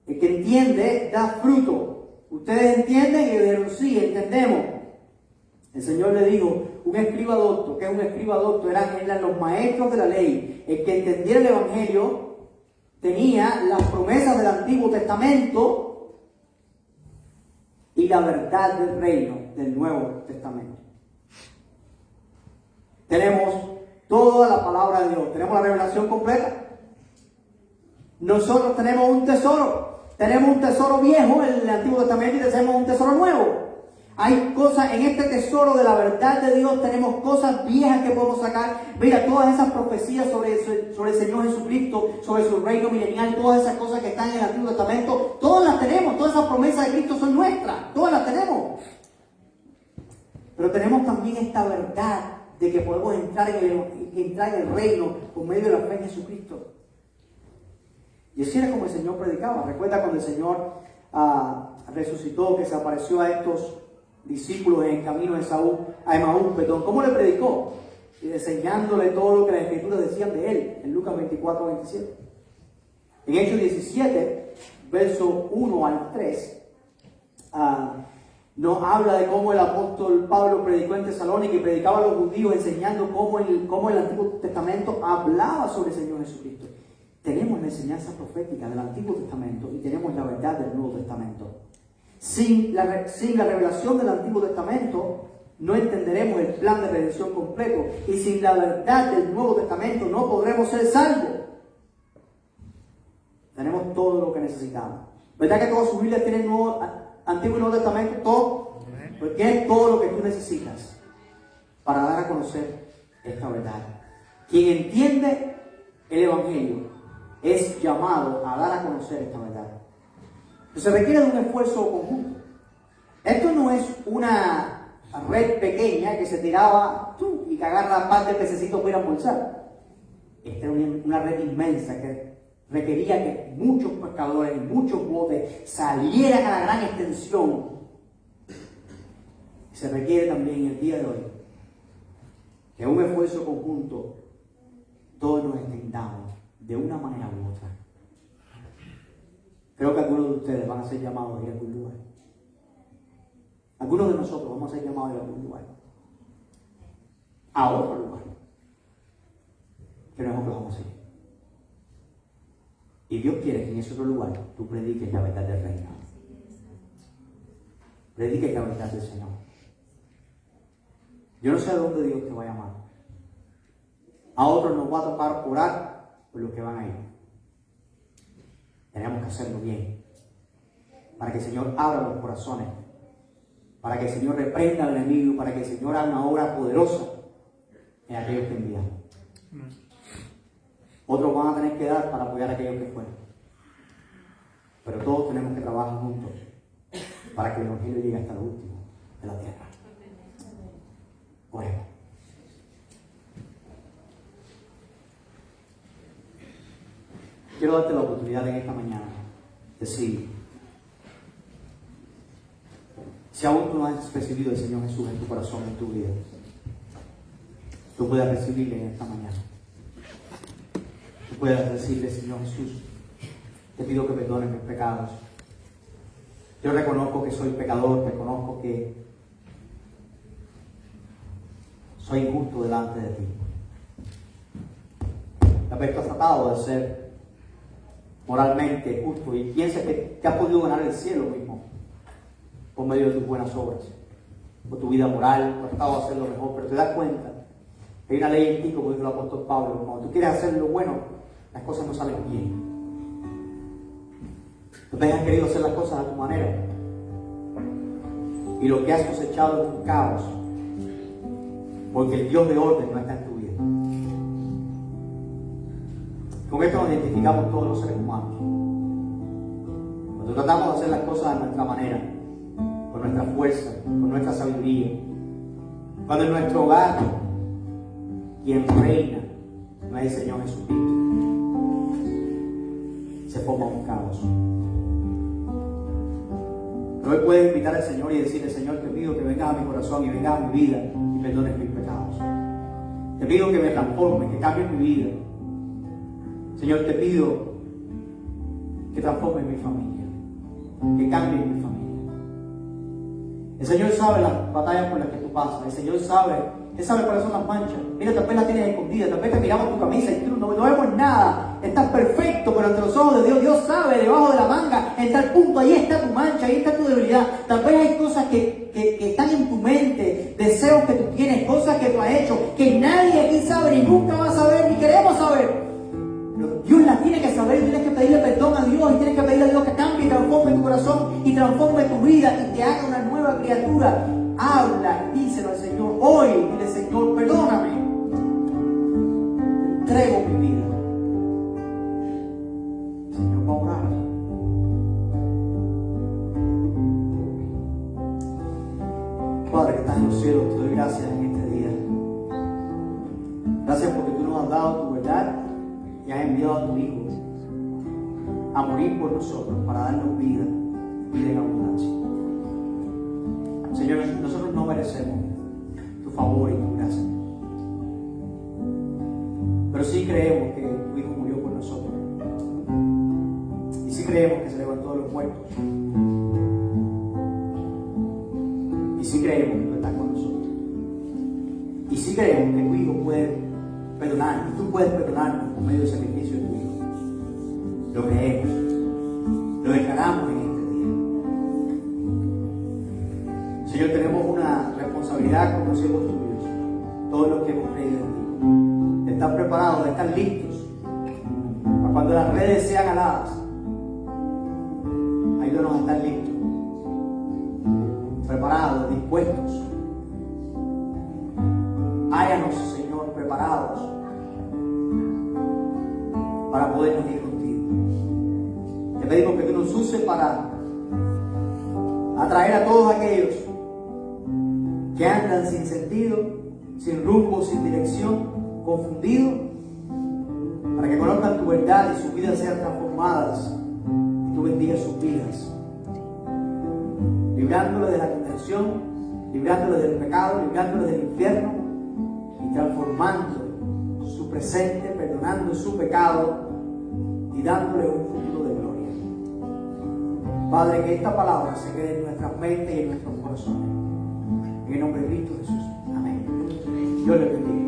El que entiende da fruto. Ustedes entienden y dijeron: sí, entendemos. El Señor le dijo: un escriba docto. ¿Qué es un escriba docto? Eran los maestros de la ley. El que entendiera el Evangelio tenía las promesas del Antiguo Testamento y la verdad del reino del Nuevo Testamento. Tenemos toda la palabra de Dios, tenemos la revelación completa. Nosotros tenemos un tesoro viejo en el Antiguo Testamento y tenemos un tesoro nuevo. Hay cosas en este tesoro de la verdad de Dios, tenemos cosas viejas que podemos sacar. Mira, todas esas profecías sobre el Señor Jesucristo, sobre su reino milenial, todas esas cosas que están en el Antiguo Testamento, todas las tenemos, todas esas promesas de Cristo son nuestras, todas las tenemos. Pero tenemos también esta verdad de que podemos entrar en el reino por medio de la fe en Jesucristo. Y así era como el Señor predicaba. Recuerda cuando el Señor resucitó, que se apareció a estos discípulos en el camino a Emaús, ¿cómo le predicó? Y enseñándole todo lo que las Escrituras decían de él, en Lucas 24, 27. En Hechos 17, verso 1 al 3, nos habla de cómo el apóstol Pablo predicó en Tesalónica y predicaba a los judíos, enseñando cómo el Antiguo Testamento hablaba sobre el Señor Jesucristo. Tenemos la enseñanza profética del Antiguo Testamento y tenemos la verdad del Nuevo Testamento. Sin la revelación del Antiguo Testamento no entenderemos el plan de redención completo, y sin la verdad del Nuevo Testamento no podremos ser salvos. Tenemos todo lo que necesitamos. ¿Verdad que todas sus Biblias tienen Antiguo y Nuevo Testamento? Todo. Porque es todo lo que tú necesitas para dar a conocer esta verdad. Quien entiende el Evangelio es llamado a dar a conocer esta verdad. Se requiere de un esfuerzo conjunto. Esto no es una red pequeña que se tiraba y que agarra parte del pececito para ir a almorzar. Esta era una red inmensa que requería que muchos pescadores y muchos botes salieran a la gran extensión. Se requiere también en el día de hoy que un esfuerzo conjunto todos nos extendamos de una manera u otra. Creo que algunos de ustedes van a ser llamados a ir a algún lugar. Algunos de nosotros vamos a ser llamados a ir a algún lugar. A otro lugar. Que no es donde vamos a ir. Y Dios quiere que en ese otro lugar tú prediques la verdad del reino. Prediques la verdad del Señor. Yo no sé a dónde Dios te va a llamar. A otros nos va a tocar orar por los que van a ir. Tenemos que hacerlo bien, para que el Señor abra los corazones, para que el Señor reprenda al enemigo, para que el Señor haga una obra poderosa en aquellos que envían. Otros van a tener que dar para apoyar a aquellos que fueron. Pero todos tenemos que trabajar juntos para que el Evangelio llegue hasta lo último de la tierra. Oremos. Quiero darte la oportunidad en esta mañana de decir, si aún tú no has recibido al Señor Jesús en tu corazón, en tu vida, tú puedes recibirle en esta mañana. Tú puedes decirle: Señor Jesús, te pido que perdones mis pecados. Yo reconozco que soy pecador, reconozco que soy injusto delante de ti. Tal vez tú has tratado de ser moralmente justo y piensas que te has podido ganar el cielo mismo por medio de tus buenas obras, por tu vida moral, por tratado de hacerlo mejor, pero te das cuenta que hay una ley en ti, como dijo el apóstol Pablo, cuando tú quieres hacer lo bueno, las cosas no salen bien. Tú te has querido hacer las cosas a tu manera y lo que has cosechado es un caos, porque el Dios de orden no está en tu vida. Con esto nos identificamos todos los seres humanos. Cuando tratamos de hacer las cosas a nuestra manera, con nuestra fuerza, con nuestra sabiduría, cuando en nuestro hogar quien reina no es el Señor Jesucristo, se forma un caos. Pero hoy puedes invitar al Señor y decirle: Señor, te pido que vengas a mi corazón y vengas a mi vida y perdones mis pecados. Te pido que me transformes, que cambies mi vida. Señor, te pido que transformes mi familia, que cambies mi familia. El Señor sabe las batallas por las que tú pasas. El Señor sabe, Él sabe cuáles son las manchas. Mira, tal vez las tienes escondidas, tal vez te miramos tu camisa y tú no vemos nada. Estás perfecto, pero ante los ojos de Dios, Dios sabe debajo de la manga, en tal punto, ahí está tu mancha, ahí está tu debilidad. Tal vez hay cosas que están en tu mente, deseos que tú tienes, cosas que tú has hecho, que nadie aquí sabe, ni nunca va a saber, ni queremos saber. Pero Dios las tiene que saber y tienes que pedirle perdón a Dios y tienes que pedirle a Dios que cambie y transforme tu corazón y transforme tu vida y te haga una nueva criatura. Habla, díselo al Señor hoy, dile: Señor, perdóname, entrego mi vida. Señor, va a orar. Padre que estás en los cielos, te doy gracias en este día. Gracias porque tú nos has dado tu verdad y has enviado a tu Hijo a morir por nosotros para darnos vida en abundancia. Señor, nosotros no merecemos tu favor y tu gracia, pero sí creemos que tu Hijo murió por nosotros y sí creemos que se levantó de los muertos y sí creemos que tú estás con nosotros y sí creemos que tu Hijo puede perdonar y tú puedes perdonarnos por medio del sacrificio de tu Hijo. Lo creemos, lo declaramos en este día. Señor, tenemos una responsabilidad como siervos tuyos, todos los que hemos creído en ti, de estar preparados, de estar listos para cuando las redes sean aladas. Ayúdanos a estar listos, preparados, dispuestos. Háganos, Señor, preparados para poder ir contigo. Te pedimos que tú nos uses para atraer a todos aquellos que andan sin sentido, sin rumbo, sin dirección, confundidos, para que conozcan tu verdad y sus vidas sean transformadas y tú bendigas sus vidas, librándoles de la condenación, librándoles del pecado, librándoles del infierno y transformando su presente, perdonando su pecado y dándole un futuro de gloria. Padre, que esta palabra se quede en nuestras mentes y en nuestros corazones. En el nombre de Cristo Jesús. Amén. Dios le bendiga.